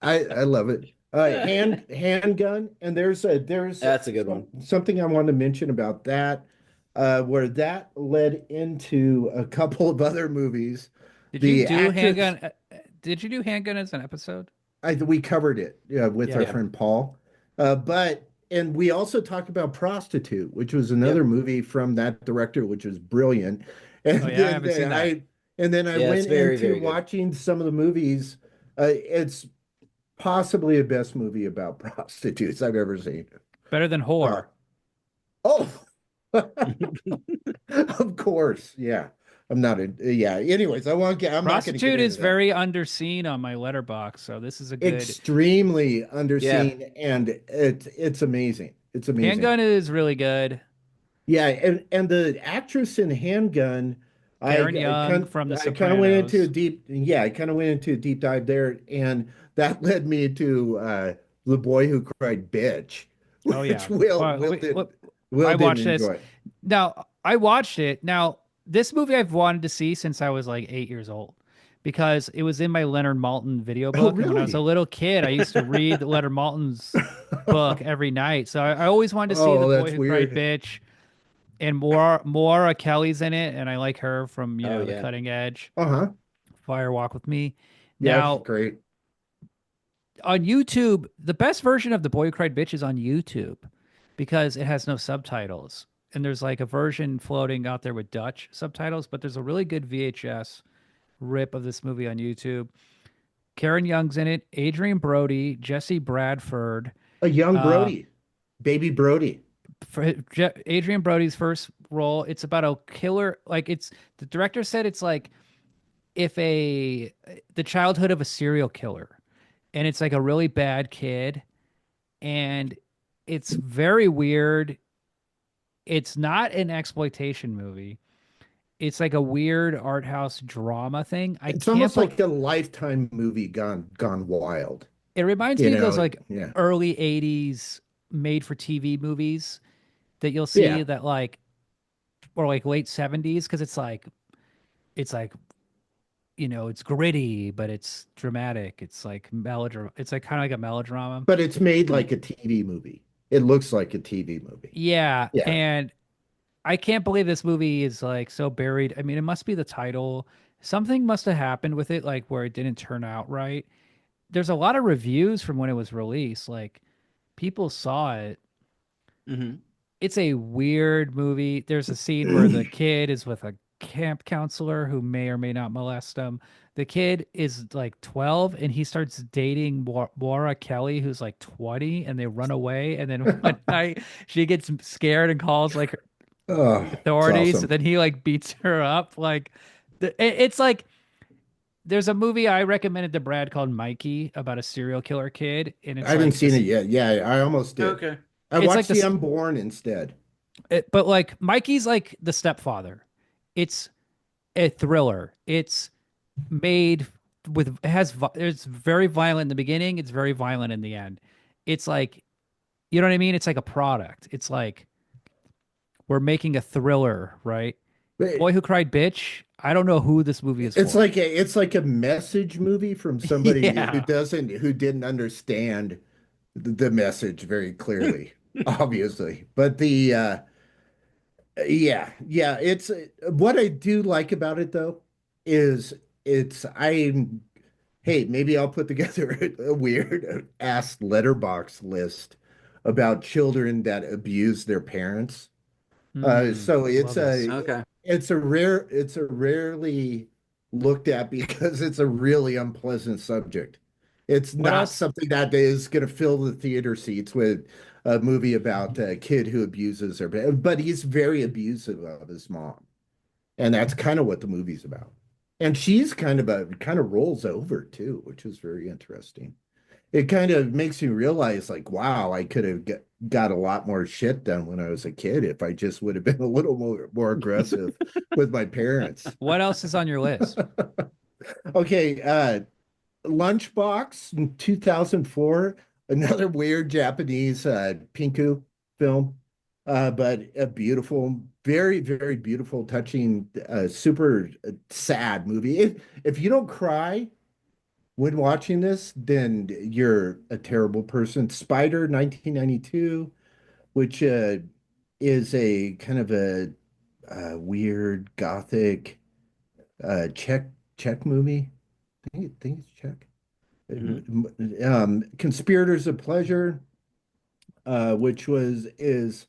[SPEAKER 2] I love it. Handgun, and there's
[SPEAKER 3] That's a good one.
[SPEAKER 2] something I want to mention about that, where that led into a couple of other movies.
[SPEAKER 1] Did you
[SPEAKER 2] The
[SPEAKER 1] do
[SPEAKER 2] actress,
[SPEAKER 1] Handgun? Did you do Handgun as an episode?
[SPEAKER 2] we covered it with our
[SPEAKER 1] Yeah.
[SPEAKER 3] Yeah.
[SPEAKER 2] friend Paul. But and we also talked about Prostitute, which was
[SPEAKER 3] Yep.
[SPEAKER 2] another movie from that director, which was brilliant.
[SPEAKER 1] Oh
[SPEAKER 2] And
[SPEAKER 1] yeah, I
[SPEAKER 2] then
[SPEAKER 1] haven't seen that.
[SPEAKER 2] I
[SPEAKER 3] Yeah, it's
[SPEAKER 2] went
[SPEAKER 3] very,
[SPEAKER 2] into
[SPEAKER 3] very good.
[SPEAKER 2] watching some of the movies. It's possibly the best movie about prostitutes I've ever seen.
[SPEAKER 1] Better than
[SPEAKER 2] Uh,
[SPEAKER 1] Whore.
[SPEAKER 2] oh, of course, yeah. I'm not in, yeah. Anyways, I'm not going to get
[SPEAKER 1] Prostitute
[SPEAKER 2] into
[SPEAKER 1] is
[SPEAKER 2] that.
[SPEAKER 1] very underseen on my letterbox, so this is a good
[SPEAKER 2] Extremely
[SPEAKER 3] Yeah.
[SPEAKER 2] underseen, and it's amazing. It's amazing.
[SPEAKER 1] handgun is really good.
[SPEAKER 2] Yeah, and the actress in Handgun,
[SPEAKER 1] Karen Young from The
[SPEAKER 2] I kind of went into a
[SPEAKER 1] Sopranos.
[SPEAKER 2] deep, yeah, I kind of went into a deep dive there, and that led me to The Boy Who Cried Bitch,
[SPEAKER 1] Oh
[SPEAKER 2] which
[SPEAKER 1] yeah. Well,
[SPEAKER 2] Will
[SPEAKER 1] I
[SPEAKER 2] didn't
[SPEAKER 1] watched this.
[SPEAKER 2] enjoy.
[SPEAKER 1] Now, I watched it. Now, this movie I've wanted to see since I was like 8 years old because it was in my Leonard Maltin video
[SPEAKER 2] Oh,
[SPEAKER 1] book. And when I was a
[SPEAKER 2] really?
[SPEAKER 1] little kid, I used to read Leonard Maltin's book every night. So I always wanted to see The
[SPEAKER 2] Oh,
[SPEAKER 1] Boy
[SPEAKER 2] that's
[SPEAKER 1] Who Cried
[SPEAKER 2] weird.
[SPEAKER 1] Bitch. And Maura Kelly's in it. And I like her from,
[SPEAKER 3] Oh
[SPEAKER 1] The
[SPEAKER 3] yeah.
[SPEAKER 1] Cutting Edge,
[SPEAKER 2] Uh-huh.
[SPEAKER 1] Fire Walk with Me.
[SPEAKER 2] Yeah, she's
[SPEAKER 1] Now,
[SPEAKER 2] great.
[SPEAKER 1] on YouTube, the best version of The Boy Who Cried Bitch is on YouTube because it has no subtitles. And there's like a version floating out there with Dutch subtitles, but there's a really good VHS rip of this movie on YouTube. Karen Young's in it, Adrian Brody, Jesse Bradford.
[SPEAKER 2] A young
[SPEAKER 1] Uh,
[SPEAKER 2] Brody, baby Brody.
[SPEAKER 1] Adrian Brody's first role. It's about a killer. Like it's the director said it's like if the childhood of a serial killer, and it's like a really bad kid, and it's very weird. It's not an exploitation movie. It's like a weird art house drama thing. I
[SPEAKER 2] It's
[SPEAKER 1] can't.
[SPEAKER 2] almost like a Lifetime movie gone wild.
[SPEAKER 1] It reminds
[SPEAKER 2] You
[SPEAKER 1] me of those
[SPEAKER 2] know,
[SPEAKER 1] like
[SPEAKER 2] yeah.
[SPEAKER 1] early '80s made for TV movies that you'll see
[SPEAKER 2] Yeah.
[SPEAKER 1] that like, or like late '70s because it's like it's gritty but it's dramatic. It's like melodrama. It's like kind of like a melodrama.
[SPEAKER 2] But it's made like a TV movie. It looks like a TV movie.
[SPEAKER 1] Yeah,
[SPEAKER 2] Yeah.
[SPEAKER 1] and I can't believe this movie is like so buried. I mean, it must be the title. Something must have happened with it, like where it didn't turn out right. There's a lot of reviews from when it was released. Like people saw it.
[SPEAKER 3] Hmm.
[SPEAKER 1] It's a weird movie. There's a scene where the kid is with a camp counselor who may or may not molest him. The kid is like 12 and he starts dating Maura Kelly, who's like 20, and they run away. And then one night she gets scared and calls like
[SPEAKER 2] Oh,
[SPEAKER 1] the
[SPEAKER 2] it's
[SPEAKER 1] authorities. And
[SPEAKER 2] awesome.
[SPEAKER 1] then he like beats her up. Like it's like there's a movie I recommended to Brad called Mikey about a serial killer kid, and
[SPEAKER 2] I
[SPEAKER 1] it's
[SPEAKER 2] haven't
[SPEAKER 1] like
[SPEAKER 2] seen it
[SPEAKER 1] this.
[SPEAKER 2] yet. Yeah, I almost did.
[SPEAKER 3] Okay.
[SPEAKER 2] I
[SPEAKER 1] It's like
[SPEAKER 2] watched The
[SPEAKER 1] this.
[SPEAKER 2] Unborn instead.
[SPEAKER 1] But like Mikey's like the stepfather. It's a thriller. It's made with it has it's very violent in the beginning. It's very violent in the end. It's like you know what I mean. It's like a product. It's like we're making a thriller, right?
[SPEAKER 2] But
[SPEAKER 1] Boy Who Cried Bitch. I don't know who this movie is
[SPEAKER 2] it's
[SPEAKER 1] for.
[SPEAKER 2] like a message movie from somebody
[SPEAKER 1] Yeah.
[SPEAKER 2] who didn't understand the message very clearly, obviously. But the yeah, it's what I do like about it though is it's I hey, maybe I'll put together a weird ass letterbox list about children that abuse their parents. So
[SPEAKER 1] Love this.
[SPEAKER 3] Okay.
[SPEAKER 2] it's a rarely looked at because it's a really unpleasant subject. It's
[SPEAKER 1] What
[SPEAKER 2] not
[SPEAKER 1] else?
[SPEAKER 2] something that is going to fill the theater seats with a movie about a kid who abuses her, but he's very abusive of his mom, and that's kind of what the movie's about. And she's kind of rolls over too, which is very interesting. It kind of makes you realize, like, wow, I could have got a lot more shit done when I was a kid if I just would have been a little more aggressive with my parents.
[SPEAKER 1] What else is on your list?
[SPEAKER 2] Okay, Lunchbox in 2004, another weird Japanese Pinku film, but a beautiful, very beautiful, touching, super sad movie. If you don't cry when watching this, then you're a terrible person. Spider 1992, which is a kind of a, weird gothic Czech movie. I think it's Czech.
[SPEAKER 3] Hmm.
[SPEAKER 2] Conspirators of Pleasure. which is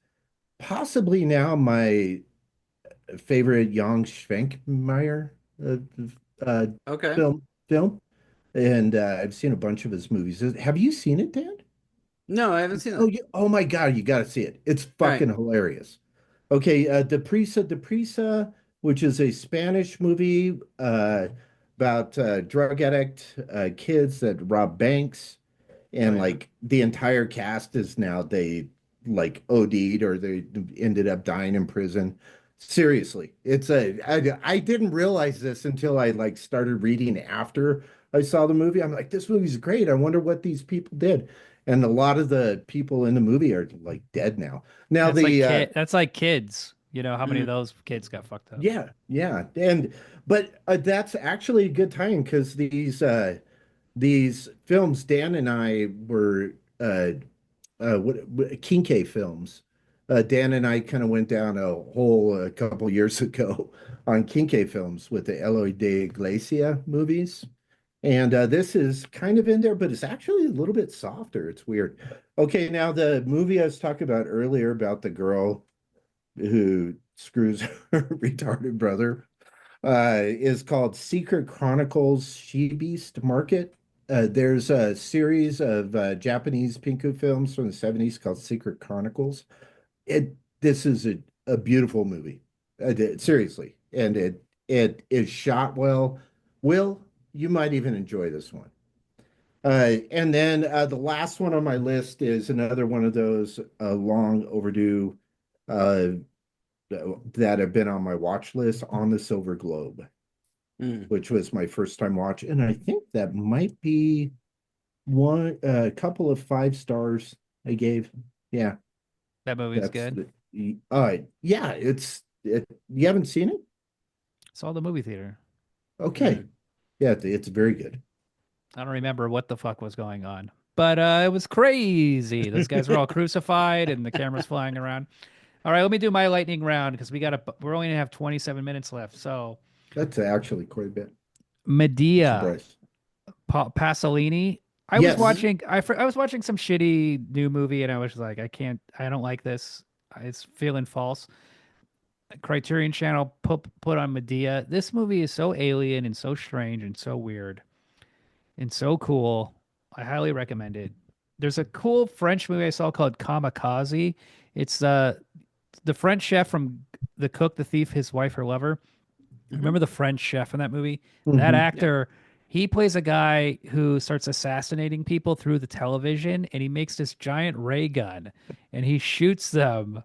[SPEAKER 2] possibly now my favorite Jan Schwenkmeyer uh, uh,
[SPEAKER 3] Okay.
[SPEAKER 2] film, and I've seen a bunch of his movies. Have you seen it, Dan?
[SPEAKER 3] No, I haven't seen
[SPEAKER 2] Oh,
[SPEAKER 3] that.
[SPEAKER 2] yeah. Oh my God, you got to see it. It's
[SPEAKER 3] All right.
[SPEAKER 2] fucking hilarious. Okay, Deprisa, Deprisa, which is a Spanish movie about drug addict kids that rob banks,
[SPEAKER 3] Oh
[SPEAKER 2] and
[SPEAKER 3] yeah.
[SPEAKER 2] like the entire cast is now they like OD'd or they ended up dying in prison. Seriously, I didn't realize this until I like started reading after I saw the movie. I'm like, this movie's great. I wonder what these people did. And a lot of the people in the movie are like dead now. Now
[SPEAKER 1] That's like kids. You know how many of
[SPEAKER 3] Mm.
[SPEAKER 1] those kids got fucked up?
[SPEAKER 2] yeah, yeah. And but that's actually a good time because these films Dan and I were Kinke films. Dan and I kind of went down a hole a couple years ago on Kinke films with the Eloy de Iglesia movies. And this is kind of in there, but it's actually a little bit softer. It's weird. Okay, now the movie I was talking about earlier about the girl who screws her retarded brother is called Secret Chronicles She Beast Market. There's a series of Japanese Pinku films from the 70s called Secret Chronicles. This is a beautiful movie. Seriously. And it is shot well. Will, you might even enjoy this one. And then the last one on my list is another one of those long overdue uh, that have been on my watch list, On the Silver Globe,
[SPEAKER 3] Mm.
[SPEAKER 2] which was my first time watch, and I think that might be one a couple of 5 stars I gave. Yeah,
[SPEAKER 1] That movie's
[SPEAKER 2] that's
[SPEAKER 1] good.
[SPEAKER 2] yeah, you haven't seen it?
[SPEAKER 1] Saw the movie theater.
[SPEAKER 2] Okay.
[SPEAKER 3] Mm.
[SPEAKER 2] Yeah, it's very good.
[SPEAKER 1] I don't remember what the fuck was going on, but it was crazy. Those guys were all crucified and the cameras flying around. All right, let me do my lightning round because we're only gonna have 27 minutes left. So
[SPEAKER 2] That's actually quite a bit. I'm
[SPEAKER 1] Medea,
[SPEAKER 2] surprised.
[SPEAKER 1] Pasolini.
[SPEAKER 2] Yes.
[SPEAKER 1] I was watching some shitty new movie and I was like, I don't like this. It's feeling false. Criterion Channel put on Medea. This movie is so alien and so strange and so weird and so cool. I highly recommend it. There's a cool French movie I saw called Kamikaze. It's the French chef from The Cook, the Thief, His Wife, Her Lover.
[SPEAKER 3] Hmm.
[SPEAKER 1] Remember the French chef in that movie? That
[SPEAKER 2] Hmm.
[SPEAKER 3] Yeah.
[SPEAKER 1] actor, he plays a guy who starts assassinating people through the television, and he makes this giant ray gun, and he shoots them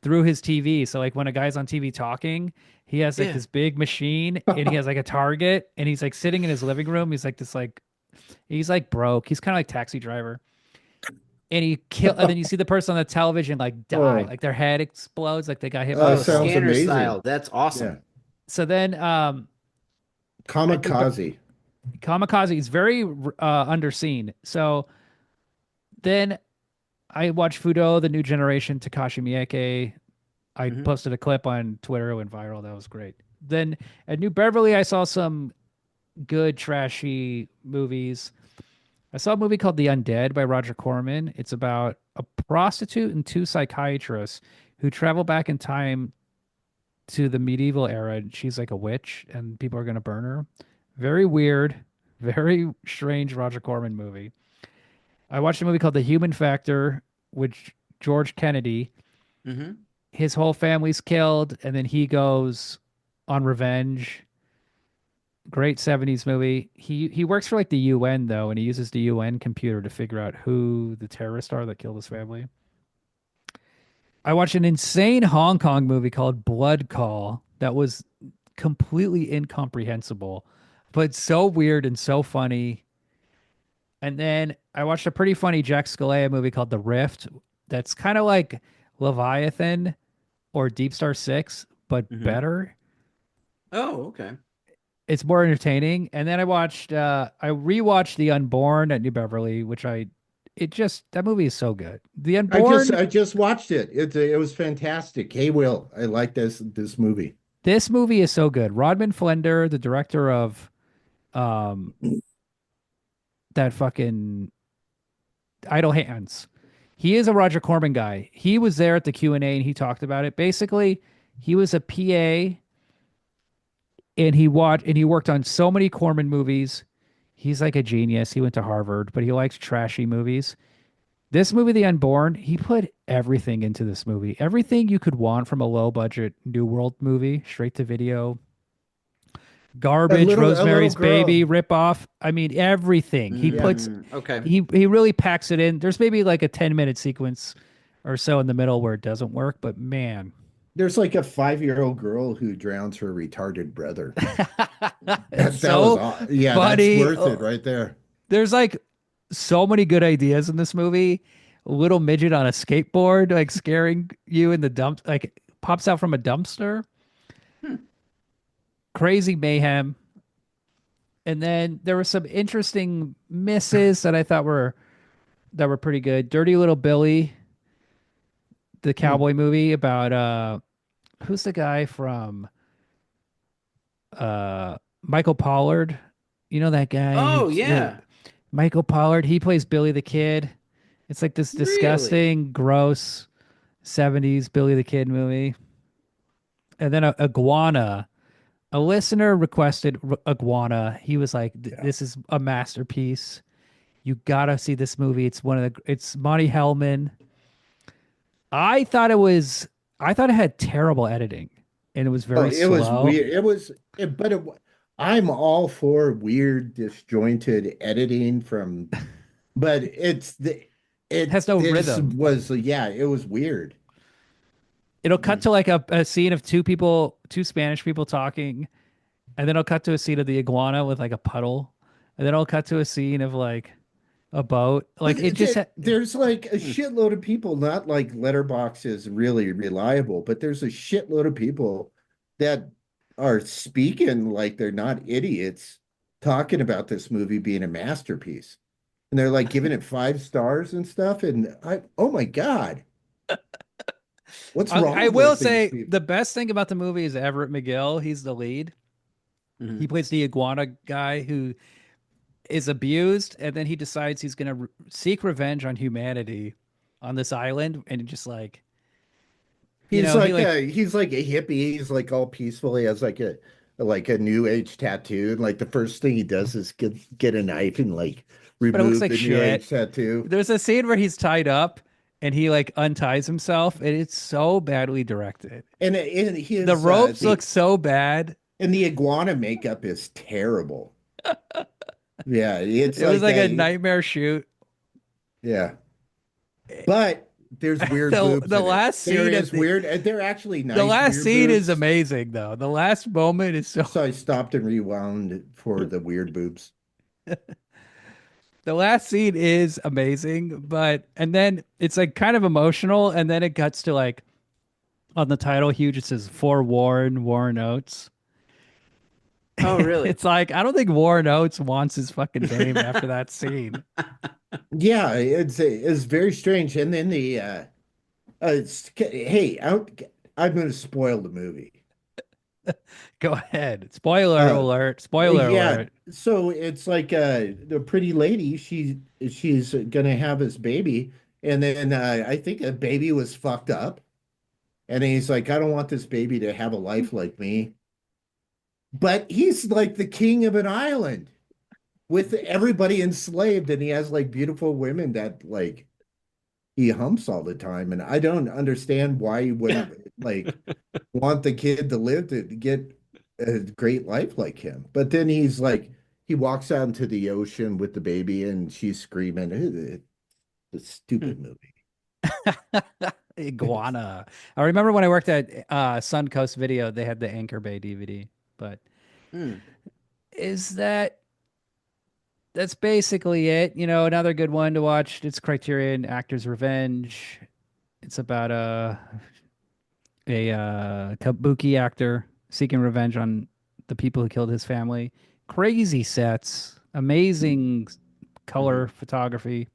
[SPEAKER 1] through his TV. So like when a guy's on TV talking, he has like
[SPEAKER 3] Yeah.
[SPEAKER 1] this big machine, and he has like a target, and he's like sitting in his living room. He's like broke. He's kind of like Taxi Driver. And and then you see the person on the television like die,
[SPEAKER 2] Oh,
[SPEAKER 1] like their head explodes, like they got hit by a
[SPEAKER 3] Oh,
[SPEAKER 2] sounds
[SPEAKER 1] ball.
[SPEAKER 3] scanner
[SPEAKER 2] amazing.
[SPEAKER 3] style. That's awesome.
[SPEAKER 2] Yeah.
[SPEAKER 1] So then I think
[SPEAKER 2] Kamikaze.
[SPEAKER 1] Kamikaze is very underseen. So then I watched Fudo, the new generation, Takashi Miike. I
[SPEAKER 3] Hmm.
[SPEAKER 1] posted a clip on Twitter, it went viral. That was great. Then at New Beverly, I saw some good trashy movies. I saw a movie called The Undead by Roger Corman. It's about a prostitute and two psychiatrists who travel back in time to the medieval era. And she's like a witch, and people are going to burn her. Very weird, very strange Roger Corman movie. I watched a movie called The Human Factor, which George Kennedy,
[SPEAKER 3] Hmm.
[SPEAKER 1] his whole family's killed, and then he goes on revenge. Great 70s movie. He works for like the UN though, and he uses the UN computer to figure out who the terrorists are that killed his family. I watched an insane Hong Kong movie called Blood Call that was completely incomprehensible, but so weird and so funny. And then I watched a pretty funny Jack Scalea movie called The Rift that's kind of like Leviathan or Deep Star 6, but
[SPEAKER 3] Hmm.
[SPEAKER 1] better.
[SPEAKER 3] Oh, okay.
[SPEAKER 1] It's more entertaining. And then I rewatched The Unborn at New Beverly, that movie is so good. The Unborn,
[SPEAKER 2] I just watched it. It was fantastic. Hey, Will, I like this movie.
[SPEAKER 1] this movie is so good. Rodman Flender, the director of um that fucking Idle Hands. He is a Roger Corman guy. He was there at the Q&A and he talked about it. Basically, he was a PA and he worked on so many Corman movies. He's like a genius. He went to Harvard, but he likes trashy movies. This movie, The Unborn, he put everything into this movie. Everything you could want from a low budget New World movie, straight to video, garbage,
[SPEAKER 2] A little
[SPEAKER 1] Rosemary's
[SPEAKER 2] girl.
[SPEAKER 1] Baby, ripoff. I mean, everything. He puts
[SPEAKER 3] Okay.
[SPEAKER 1] he really packs it in. There's maybe like a 10-minute sequence or so in the middle where it doesn't work, but man,
[SPEAKER 2] There's like a 5-year-old girl who drowns her retarded brother.
[SPEAKER 1] it's
[SPEAKER 2] That was
[SPEAKER 1] so
[SPEAKER 2] yeah, that's
[SPEAKER 1] funny.
[SPEAKER 2] worth it right there.
[SPEAKER 1] There's like so many good ideas in this movie. A little midget on a skateboard, like scaring you in the dump, like pops out from a dumpster. Crazy mayhem. And then there were some interesting misses that I thought were pretty good. Dirty Little Billy, the
[SPEAKER 2] Hmm.
[SPEAKER 1] cowboy movie about who's the guy from Michael Pollard? You know that guy
[SPEAKER 3] Oh
[SPEAKER 1] who's
[SPEAKER 3] yeah.
[SPEAKER 1] Michael Pollard, he plays Billy the Kid. It's like this
[SPEAKER 3] Really?
[SPEAKER 1] disgusting, gross 70s Billy the Kid movie. And then Iguana. A listener requested Iguana. He was like,
[SPEAKER 2] Yeah.
[SPEAKER 1] "This is a masterpiece. You gotta see this movie. It's one of the. It's Monty Hellman. I thought it was. I thought it had terrible editing, and it was
[SPEAKER 2] Oh,
[SPEAKER 1] very
[SPEAKER 2] it was
[SPEAKER 1] slow.
[SPEAKER 2] weird. I'm all for weird, disjointed editing from, but
[SPEAKER 1] It has no
[SPEAKER 2] this
[SPEAKER 1] rhythm.
[SPEAKER 2] was, yeah, it was weird.
[SPEAKER 1] It'll cut to like a scene of two people, two Spanish people talking, and then it'll cut to a scene of the iguana with like a puddle, and then it'll cut to a scene of like a boat.
[SPEAKER 2] But
[SPEAKER 1] Like it just.
[SPEAKER 2] there's like a
[SPEAKER 3] Hmm.
[SPEAKER 2] shitload of people, not like Letterbox is really reliable, but there's a shitload of people that are speaking like they're not idiots, talking about this movie being a masterpiece. And they're like giving it 5 stars and stuff. And oh my God, what's
[SPEAKER 1] I
[SPEAKER 2] wrong
[SPEAKER 1] will
[SPEAKER 2] with these
[SPEAKER 1] say
[SPEAKER 2] people?
[SPEAKER 1] the best thing about the movie is Everett McGill. He's the lead. He
[SPEAKER 3] Mhm.
[SPEAKER 1] plays the iguana guy who is abused, and then he decides he's going to seek revenge on humanity on this island, and just like he like
[SPEAKER 2] He's like a hippie. He's like all peaceful. He has like a new age tattoo. And like the first thing he does is get a knife and like
[SPEAKER 1] but it looks
[SPEAKER 2] remove
[SPEAKER 1] like
[SPEAKER 2] the new age
[SPEAKER 1] shit.
[SPEAKER 2] tattoo.
[SPEAKER 1] There's a scene where he's tied up and he like unties himself, and it's so badly directed.
[SPEAKER 2] And
[SPEAKER 1] The
[SPEAKER 2] his
[SPEAKER 1] ropes look so bad.
[SPEAKER 2] the iguana makeup is terrible. Yeah, it's
[SPEAKER 1] It was
[SPEAKER 2] like
[SPEAKER 1] like a
[SPEAKER 2] a
[SPEAKER 1] nightmare shoot.
[SPEAKER 2] yeah. But there's weird
[SPEAKER 1] the
[SPEAKER 2] boobs
[SPEAKER 1] the
[SPEAKER 2] in it.
[SPEAKER 1] last
[SPEAKER 2] There
[SPEAKER 1] scene at
[SPEAKER 2] is weird, and they're actually
[SPEAKER 1] the
[SPEAKER 2] nice
[SPEAKER 1] last
[SPEAKER 2] weird
[SPEAKER 1] scene is
[SPEAKER 2] boobs.
[SPEAKER 1] amazing though. The last moment is so
[SPEAKER 2] So I stopped and rewound for the weird boobs.
[SPEAKER 1] the last scene is amazing, but and then it's like kind of emotional, and then it cuts to like on the title huge it says for Warren Oates.
[SPEAKER 3] Oh really?
[SPEAKER 1] It's like I don't think Warren Oates wants his fucking name after that scene.
[SPEAKER 2] Yeah, it's very strange. And then hey, I'm going to spoil the movie.
[SPEAKER 1] Go ahead. Spoiler
[SPEAKER 2] Uh,
[SPEAKER 1] alert. Spoiler
[SPEAKER 2] yeah,
[SPEAKER 1] alert.
[SPEAKER 2] so it's like the pretty lady. She's gonna have this baby, and then I think a baby was fucked up, and he's like, I don't want this baby to have a life like me. But he's like the king of an island with everybody enslaved, and he has like beautiful women that like he humps all the time, and I don't understand why he wouldn't like want the kid to live to get a great life like him. But then he's like, he walks out into the ocean with the baby, and she's screaming. It's a
[SPEAKER 3] Hmm.
[SPEAKER 2] stupid movie.
[SPEAKER 1] Iguana. I remember when I worked at Suncoast Video, they had the Anchor Bay DVD. But
[SPEAKER 3] Hmm.
[SPEAKER 1] is that's basically it. Another good one to watch. It's Criterion Actors Revenge. It's about a kabuki actor seeking revenge on the people who killed his family. Crazy sets, amazing color
[SPEAKER 3] Mhm.
[SPEAKER 1] photography.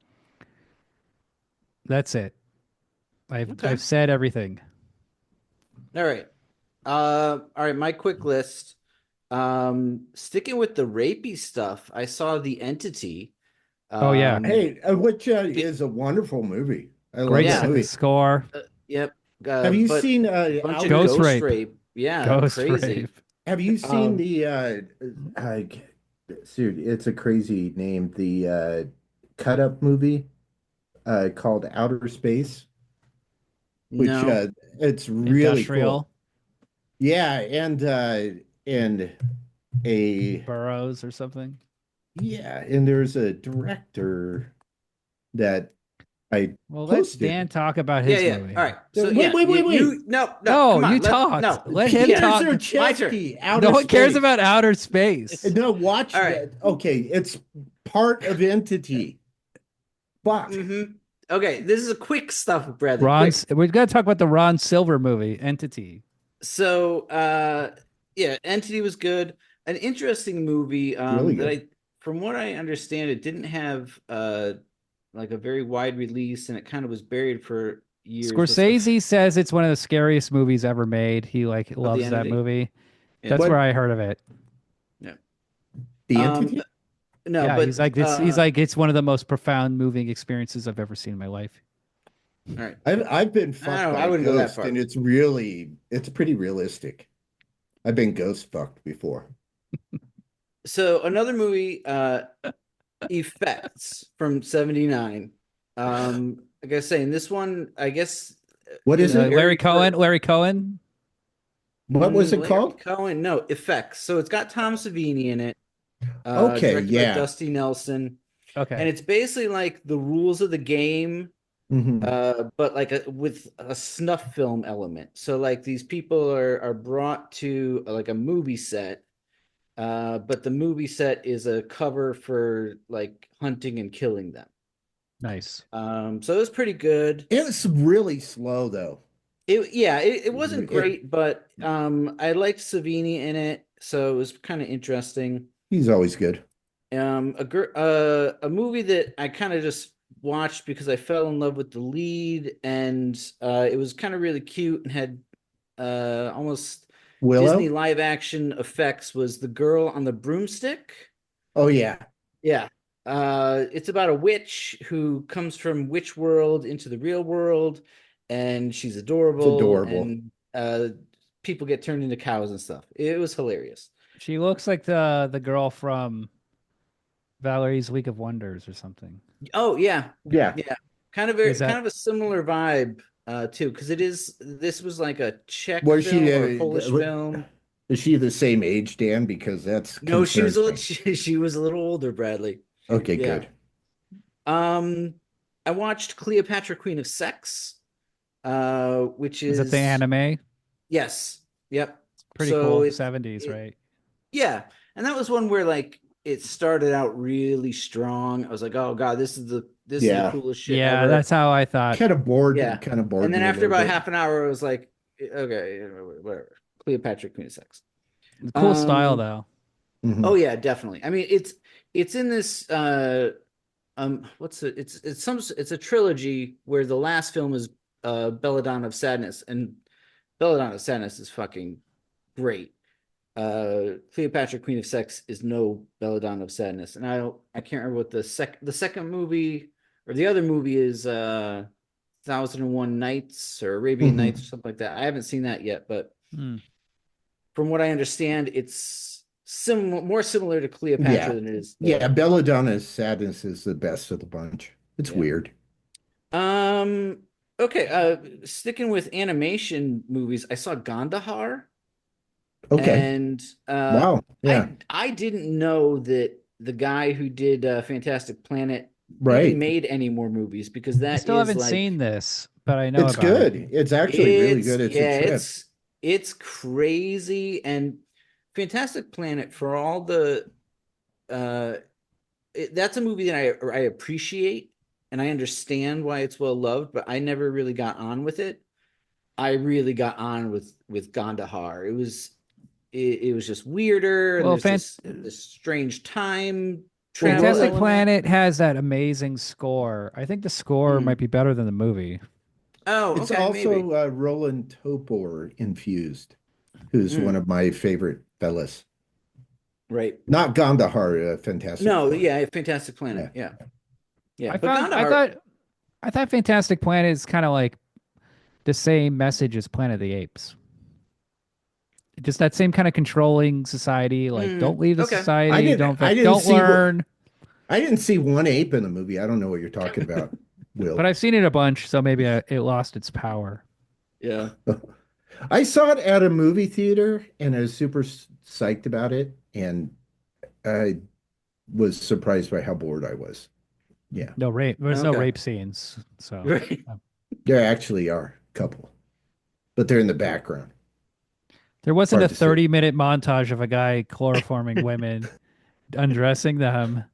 [SPEAKER 1] That's it.
[SPEAKER 3] Okay.
[SPEAKER 1] I've said everything.
[SPEAKER 3] All right. All right, my quick list. Sticking with the rapey stuff, I saw The Entity.
[SPEAKER 1] Oh yeah.
[SPEAKER 3] Um,
[SPEAKER 2] Hey, which
[SPEAKER 3] be-
[SPEAKER 2] is a wonderful movie. I love
[SPEAKER 1] Great
[SPEAKER 3] Yeah.
[SPEAKER 2] that
[SPEAKER 1] second
[SPEAKER 2] movie.
[SPEAKER 1] score.
[SPEAKER 3] Yep.
[SPEAKER 2] Have you
[SPEAKER 3] But
[SPEAKER 2] seen
[SPEAKER 3] bunch of
[SPEAKER 1] Ghost
[SPEAKER 3] ghost
[SPEAKER 1] Rape.
[SPEAKER 3] rape. Yeah,
[SPEAKER 1] Ghost
[SPEAKER 3] crazy.
[SPEAKER 1] Rape.
[SPEAKER 2] Have you seen
[SPEAKER 3] Um,
[SPEAKER 2] the dude, it's a crazy name. The cut up movie called Outer Space, which
[SPEAKER 3] no.
[SPEAKER 2] it's really cool.
[SPEAKER 1] Industrial.
[SPEAKER 2] Yeah, and a
[SPEAKER 1] Burrows or something.
[SPEAKER 2] yeah, and there's a director that I
[SPEAKER 1] Well, let
[SPEAKER 2] posted.
[SPEAKER 1] Dan talk about
[SPEAKER 3] Yeah,
[SPEAKER 1] his
[SPEAKER 3] yeah.
[SPEAKER 1] movie.
[SPEAKER 3] All right. So
[SPEAKER 2] Wait,
[SPEAKER 3] yeah,
[SPEAKER 2] wait, wait, wait.
[SPEAKER 3] you no,
[SPEAKER 1] No,
[SPEAKER 3] come on.
[SPEAKER 1] you
[SPEAKER 3] Let,
[SPEAKER 1] talked.
[SPEAKER 3] no.
[SPEAKER 1] Let him
[SPEAKER 2] Peter
[SPEAKER 1] talk.
[SPEAKER 3] My turn.
[SPEAKER 2] Zerchesky, Outer
[SPEAKER 1] No one cares
[SPEAKER 2] Space.
[SPEAKER 1] about outer space.
[SPEAKER 2] No, watch
[SPEAKER 3] All right.
[SPEAKER 2] that. Okay, it's part of Entity. Fuck.
[SPEAKER 3] Okay, this is a quick stuff, Bradley.
[SPEAKER 1] Ron,
[SPEAKER 3] Quick.
[SPEAKER 1] we've got to talk about the Ron Silver movie, Entity.
[SPEAKER 3] So yeah, Entity was good. An interesting movie
[SPEAKER 2] Really
[SPEAKER 3] that
[SPEAKER 2] good.
[SPEAKER 3] from what I understand, it didn't have like a very wide release, and it kind of was buried for years.
[SPEAKER 1] Scorsese says it's one of the scariest movies ever made. He like loves that
[SPEAKER 3] Entity?
[SPEAKER 1] movie.
[SPEAKER 3] Yeah.
[SPEAKER 1] That's
[SPEAKER 2] What?
[SPEAKER 1] where I heard of it.
[SPEAKER 3] Yeah.
[SPEAKER 2] The Entity?
[SPEAKER 3] No,
[SPEAKER 1] Yeah,
[SPEAKER 3] but
[SPEAKER 1] he's like it's one of the most profound moving experiences I've ever seen in my life.
[SPEAKER 3] all right.
[SPEAKER 2] I've been fucked by
[SPEAKER 3] I
[SPEAKER 2] a
[SPEAKER 3] wouldn't go that
[SPEAKER 2] ghost,
[SPEAKER 3] far.
[SPEAKER 2] and it's pretty realistic. I've been ghost fucked before.
[SPEAKER 3] So another movie, Effects from '79. Like I was saying, this one, I guess.
[SPEAKER 2] What is it?
[SPEAKER 1] Larry Cohen. Larry Cohen.
[SPEAKER 2] What was it
[SPEAKER 3] Larry
[SPEAKER 2] called?
[SPEAKER 3] Cohen. No, Effects. So it's got Tom Savini in it.
[SPEAKER 2] Okay,
[SPEAKER 3] Directed by
[SPEAKER 2] yeah.
[SPEAKER 3] Dusty Nelson,
[SPEAKER 1] Okay.
[SPEAKER 3] and it's basically like the rules of the game,
[SPEAKER 2] Mhm.
[SPEAKER 3] but like with a snuff film element. So like these people are brought to like a movie set, but the movie set is a cover for like hunting and killing them.
[SPEAKER 1] Nice.
[SPEAKER 3] So it was pretty good.
[SPEAKER 2] It was really slow though.
[SPEAKER 3] It wasn't
[SPEAKER 2] It-
[SPEAKER 3] great, but I liked Savini in it, so it was kind of interesting.
[SPEAKER 2] He's always good.
[SPEAKER 3] A movie that I kind of just watched because I fell in love with the lead, and it was kind of really cute and had almost
[SPEAKER 2] Willow?
[SPEAKER 3] Disney live action effects. Was The Girl on the Broomstick?
[SPEAKER 2] Oh yeah.
[SPEAKER 3] Yeah. It's about a witch who comes from witch world into the real world, and she's adorable.
[SPEAKER 2] It's adorable.
[SPEAKER 3] And people get turned into cows and stuff. It was hilarious.
[SPEAKER 1] She looks like the girl from Valerie's League of Wonders or something.
[SPEAKER 3] Oh yeah,
[SPEAKER 2] Yeah.
[SPEAKER 3] yeah. Kind of a similar vibe too, because this was like a Czech
[SPEAKER 2] Was
[SPEAKER 3] film
[SPEAKER 2] she
[SPEAKER 3] or a Polish film.
[SPEAKER 2] Is she the same age, Dan? Because that's
[SPEAKER 3] No, she was
[SPEAKER 2] concerns me.
[SPEAKER 3] she was a little older, Bradley.
[SPEAKER 2] Okay,
[SPEAKER 3] Yeah.
[SPEAKER 2] good.
[SPEAKER 3] I watched Cleopatra, Queen of Sex, which
[SPEAKER 1] Is it the anime?
[SPEAKER 3] Yes. Yep.
[SPEAKER 1] Pretty
[SPEAKER 3] So
[SPEAKER 1] cool.
[SPEAKER 3] it-
[SPEAKER 1] 70s,
[SPEAKER 3] it-
[SPEAKER 1] right?
[SPEAKER 3] Yeah, and that was one where like it started out really strong. I was like, oh god, this is the
[SPEAKER 2] Yeah.
[SPEAKER 3] coolest shit
[SPEAKER 1] Yeah,
[SPEAKER 3] ever.
[SPEAKER 1] that's how I thought.
[SPEAKER 2] Kind of bored.
[SPEAKER 3] Yeah.
[SPEAKER 2] Kind of bored.
[SPEAKER 3] And then
[SPEAKER 2] me a
[SPEAKER 3] after
[SPEAKER 2] little
[SPEAKER 3] about
[SPEAKER 2] bit.
[SPEAKER 3] half an hour, I was like, okay, whatever. Cleopatra, Queen of Sex.
[SPEAKER 1] Cool style though.
[SPEAKER 2] Mhm.
[SPEAKER 3] Oh yeah, definitely. I mean, it's in this it's a trilogy where the last film is Belladonna of Sadness, and Belladonna of Sadness is fucking great. Cleopatra, Queen of Sex is no Belladonna of Sadness, and I can't remember what the second movie or the other movie is. 1001 Nights or Arabian
[SPEAKER 2] Mhm.
[SPEAKER 3] Nights or something like that. I haven't seen that yet, but
[SPEAKER 1] Hmm.
[SPEAKER 3] from what I understand, it's more similar to Cleopatra
[SPEAKER 2] Yeah.
[SPEAKER 3] than it is.
[SPEAKER 2] Yeah, Belladonna's Sadness is the best of the bunch. It's
[SPEAKER 3] Yeah.
[SPEAKER 2] weird.
[SPEAKER 3] Okay. Sticking with animation movies, I saw Gandahar.
[SPEAKER 2] Okay.
[SPEAKER 3] And
[SPEAKER 2] Wow. Yeah.
[SPEAKER 3] I didn't know that the guy who did Fantastic Planet
[SPEAKER 2] Right.
[SPEAKER 3] even made any more movies, because that
[SPEAKER 1] I still
[SPEAKER 3] is
[SPEAKER 1] haven't
[SPEAKER 3] like,
[SPEAKER 1] seen this, but I know
[SPEAKER 2] It's
[SPEAKER 1] about
[SPEAKER 2] good.
[SPEAKER 1] it.
[SPEAKER 2] It's actually really good. It's a trip.
[SPEAKER 3] it's crazy. And Fantastic Planet, for all the that's a movie that I appreciate, and I understand why it's well loved, but I never really got on with it. I really got on with Gandahar. It was just weirder, and
[SPEAKER 1] Well,
[SPEAKER 3] there's this strange time travel
[SPEAKER 1] Fantastic
[SPEAKER 3] element.
[SPEAKER 1] Planet has that amazing score. I think the score
[SPEAKER 3] Hmm.
[SPEAKER 1] might be better than the movie.
[SPEAKER 3] Oh,
[SPEAKER 2] It's
[SPEAKER 3] okay,
[SPEAKER 2] also
[SPEAKER 3] maybe.
[SPEAKER 2] Roland Topor infused, who's
[SPEAKER 3] Mm.
[SPEAKER 2] one of my favorite fellas.
[SPEAKER 3] Right.
[SPEAKER 2] Not Gandahar, Fantastic.
[SPEAKER 3] No,
[SPEAKER 2] Planet.
[SPEAKER 3] yeah, Fantastic Planet. Yeah.
[SPEAKER 1] I
[SPEAKER 3] But
[SPEAKER 1] found I
[SPEAKER 3] Gandahar,
[SPEAKER 1] I thought Fantastic Planet is kind of like the same message as Planet of the Apes. Just that same kind of controlling society. Like, don't leave the
[SPEAKER 3] Okay.
[SPEAKER 1] society.
[SPEAKER 2] I didn't
[SPEAKER 1] Don't
[SPEAKER 2] see what
[SPEAKER 1] learn.
[SPEAKER 2] I didn't see one ape in the movie. I don't know what you're talking about,
[SPEAKER 1] But
[SPEAKER 2] Will.
[SPEAKER 1] I've seen it a bunch, so maybe it lost its power.
[SPEAKER 3] Yeah.
[SPEAKER 2] I saw it at a movie theater and I was super psyched about it. And I was surprised by how bored I was. Yeah,
[SPEAKER 1] No rape. There's no
[SPEAKER 3] Okay.
[SPEAKER 1] rape scenes. So
[SPEAKER 3] Right.
[SPEAKER 2] there actually are a couple, but they're in the background.
[SPEAKER 1] there wasn't a
[SPEAKER 2] Hard to say.
[SPEAKER 1] 30-minute montage of a guy chloroforming women, undressing them,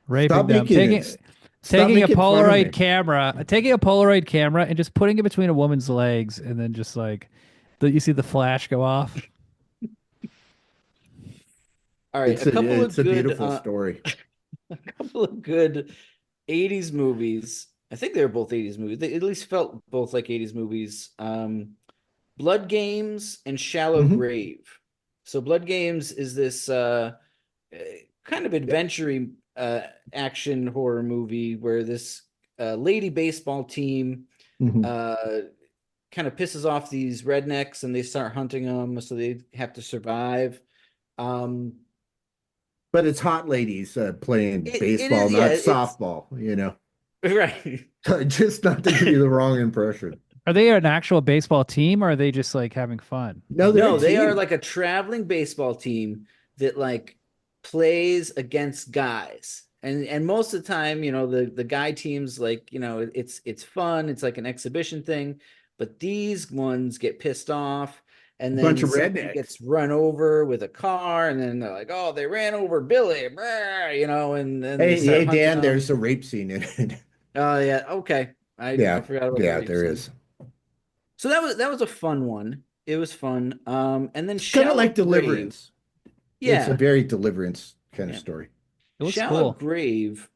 [SPEAKER 1] raping
[SPEAKER 2] Stop
[SPEAKER 1] them,
[SPEAKER 2] making it. Stop
[SPEAKER 1] taking a
[SPEAKER 2] making fun of
[SPEAKER 1] Polaroid
[SPEAKER 2] me.
[SPEAKER 1] camera, taking a Polaroid camera and just putting it between a woman's legs, and then just like you see the flash go off.
[SPEAKER 3] All right. A couple of
[SPEAKER 2] It's a
[SPEAKER 3] good
[SPEAKER 2] beautiful story.
[SPEAKER 3] a couple of good 80s movies. I think they were both 80s movies. They at least felt both like 80s movies. Blood Games and Shallow
[SPEAKER 2] Mhm.
[SPEAKER 3] Grave. So Blood Games is this kind of adventure action horror movie where this lady baseball team
[SPEAKER 2] Mhm.
[SPEAKER 3] kind of pisses off these rednecks and they start hunting them, so they have to survive. Um,
[SPEAKER 2] But it's hot ladies playing
[SPEAKER 3] it
[SPEAKER 2] baseball,
[SPEAKER 3] is, yeah,
[SPEAKER 2] not
[SPEAKER 3] it's
[SPEAKER 2] softball,
[SPEAKER 3] right.
[SPEAKER 2] Just not to give you the wrong impression.
[SPEAKER 1] Are they an actual baseball team, or are they just like having fun?
[SPEAKER 2] No, they're
[SPEAKER 3] No,
[SPEAKER 2] a
[SPEAKER 3] they are
[SPEAKER 2] team.
[SPEAKER 3] like a traveling baseball team that like plays against guys. And most of the time, the guy teams like, it's fun, it's like an exhibition thing, but these ones get pissed off and
[SPEAKER 2] A bunch
[SPEAKER 3] then
[SPEAKER 2] of
[SPEAKER 3] somebody
[SPEAKER 2] rednecks.
[SPEAKER 3] gets run over with a car and then they're like, "Oh, they ran over Billy," and then they start
[SPEAKER 2] Hey,
[SPEAKER 3] hunting
[SPEAKER 2] Dan,
[SPEAKER 3] them.
[SPEAKER 2] there's a rape scene in it.
[SPEAKER 3] Oh yeah, okay. I
[SPEAKER 2] Yeah,
[SPEAKER 3] forgot about the
[SPEAKER 2] yeah,
[SPEAKER 3] rape
[SPEAKER 2] there
[SPEAKER 3] scene.
[SPEAKER 2] is.
[SPEAKER 3] So that was a fun one. It was fun. And then
[SPEAKER 2] It's kind of
[SPEAKER 3] Shallow
[SPEAKER 2] like
[SPEAKER 3] Grave.
[SPEAKER 2] Deliverance. It's a
[SPEAKER 3] Yeah,
[SPEAKER 2] very Deliverance kind of
[SPEAKER 3] yeah.
[SPEAKER 2] story.
[SPEAKER 1] It looks
[SPEAKER 3] Shallow
[SPEAKER 1] cool.
[SPEAKER 3] Grave.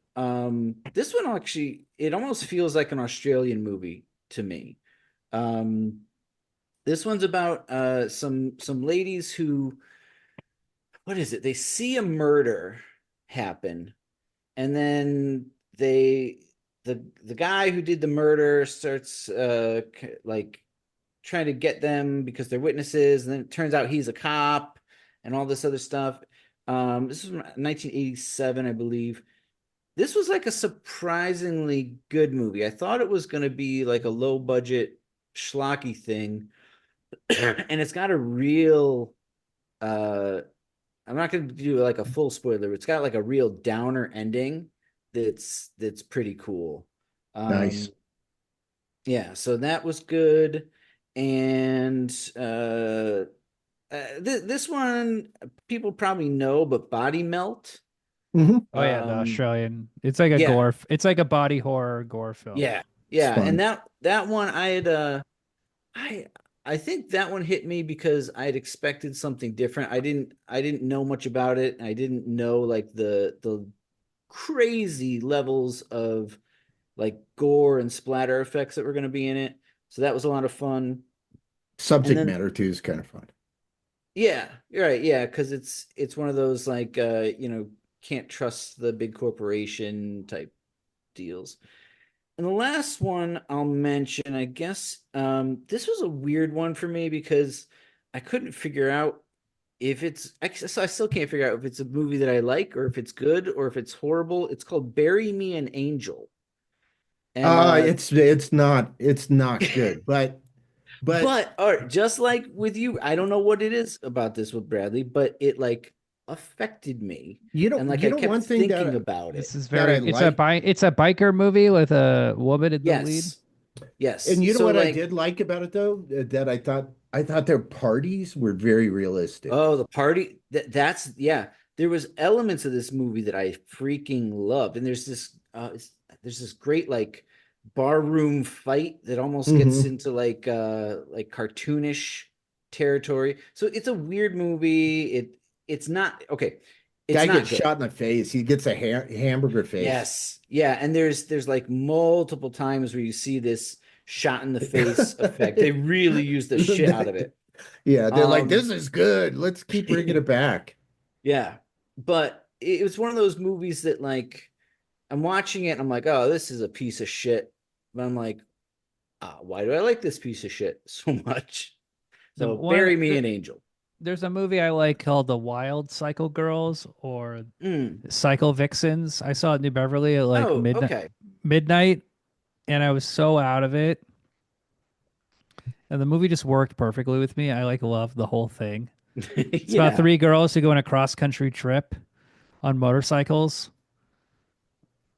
[SPEAKER 3] This one actually, it almost feels like an Australian movie to me. Um, this one's about some ladies who, what is it? They see a murder happen, and then the guy who did the murder starts like trying to get them because they're witnesses, and then it turns out he's a cop and all this other stuff. This was 1987, I believe. This was like a surprisingly good movie. I thought it was going to be like a low budget schlocky thing, and it's got a real. I'm not going to do like a full spoiler. It's got like a real downer ending that's pretty cool.
[SPEAKER 2] Nice.
[SPEAKER 3] Yeah, so that was good, and this one people probably know, but Body Melt.
[SPEAKER 2] Hmm.
[SPEAKER 1] Oh yeah, the
[SPEAKER 3] Um,
[SPEAKER 1] Australian. It's like a
[SPEAKER 3] yeah,
[SPEAKER 1] gore. It's like a body horror gore film.
[SPEAKER 3] yeah,
[SPEAKER 2] It's
[SPEAKER 3] yeah, and
[SPEAKER 2] fun.
[SPEAKER 3] that one I had I I think that one hit me because I had expected something different. I didn't know much about it, and I didn't know like the crazy levels of like gore and splatter effects that were going to be in it. So that was a lot of fun. And
[SPEAKER 2] Subject
[SPEAKER 3] then
[SPEAKER 2] matter too is kind of fun.
[SPEAKER 3] yeah, you're right. Yeah, because it's one of those like can't trust the big corporation type deals. And the last one I'll mention, I guess, this was a weird one for me because I couldn't figure out if I still can't figure out if it's a movie that I like or if it's good or if it's horrible. It's called Bury Me an Angel. And
[SPEAKER 2] It's not good, but
[SPEAKER 3] but all right, just like with you, I don't know what it is about this with Bradley, but it like affected me. And like I kept
[SPEAKER 2] one thing
[SPEAKER 3] thinking about
[SPEAKER 1] This
[SPEAKER 3] it.
[SPEAKER 1] is
[SPEAKER 2] that I
[SPEAKER 1] very.
[SPEAKER 2] like.
[SPEAKER 1] It's a biker movie with a woman in the lead.
[SPEAKER 3] Yes. Yes.
[SPEAKER 2] And you know
[SPEAKER 3] So
[SPEAKER 2] what I
[SPEAKER 3] like,
[SPEAKER 2] did like about it though? That I thought their parties were very realistic.
[SPEAKER 3] oh, the party that's yeah. There was elements of this movie that I freaking loved. And there's this great like barroom fight that almost gets
[SPEAKER 2] Hmm.
[SPEAKER 3] into like cartoonish territory. So it's a weird movie. It's not okay. It's
[SPEAKER 2] Guy
[SPEAKER 3] not
[SPEAKER 2] gets
[SPEAKER 3] good.
[SPEAKER 2] shot in the face. He gets a hamburger face.
[SPEAKER 3] Yes. Yeah, and there's like multiple times where you see this shot in the face effect. They really use the shit out of it.
[SPEAKER 2] Yeah, they're like,
[SPEAKER 3] Um
[SPEAKER 2] this is good. Let's keep bringing it back.
[SPEAKER 3] yeah. But it was one of those movies that like I'm watching it and I'm like, "Oh, this is a piece of shit." but I'm like, why do I like this piece of shit so much?
[SPEAKER 1] The
[SPEAKER 3] So
[SPEAKER 1] one
[SPEAKER 3] bury me an angel.
[SPEAKER 1] there's a movie I like called The Wild Cycle Girls or
[SPEAKER 3] Mm.
[SPEAKER 1] Cycle Vixens. I saw it in New Beverly at like
[SPEAKER 3] Oh, okay.
[SPEAKER 1] midnight, and I was so out of it. And the movie just worked perfectly with me. I like love the whole thing. It's about
[SPEAKER 3] Yeah.
[SPEAKER 1] three girls who go on a cross country trip on motorcycles.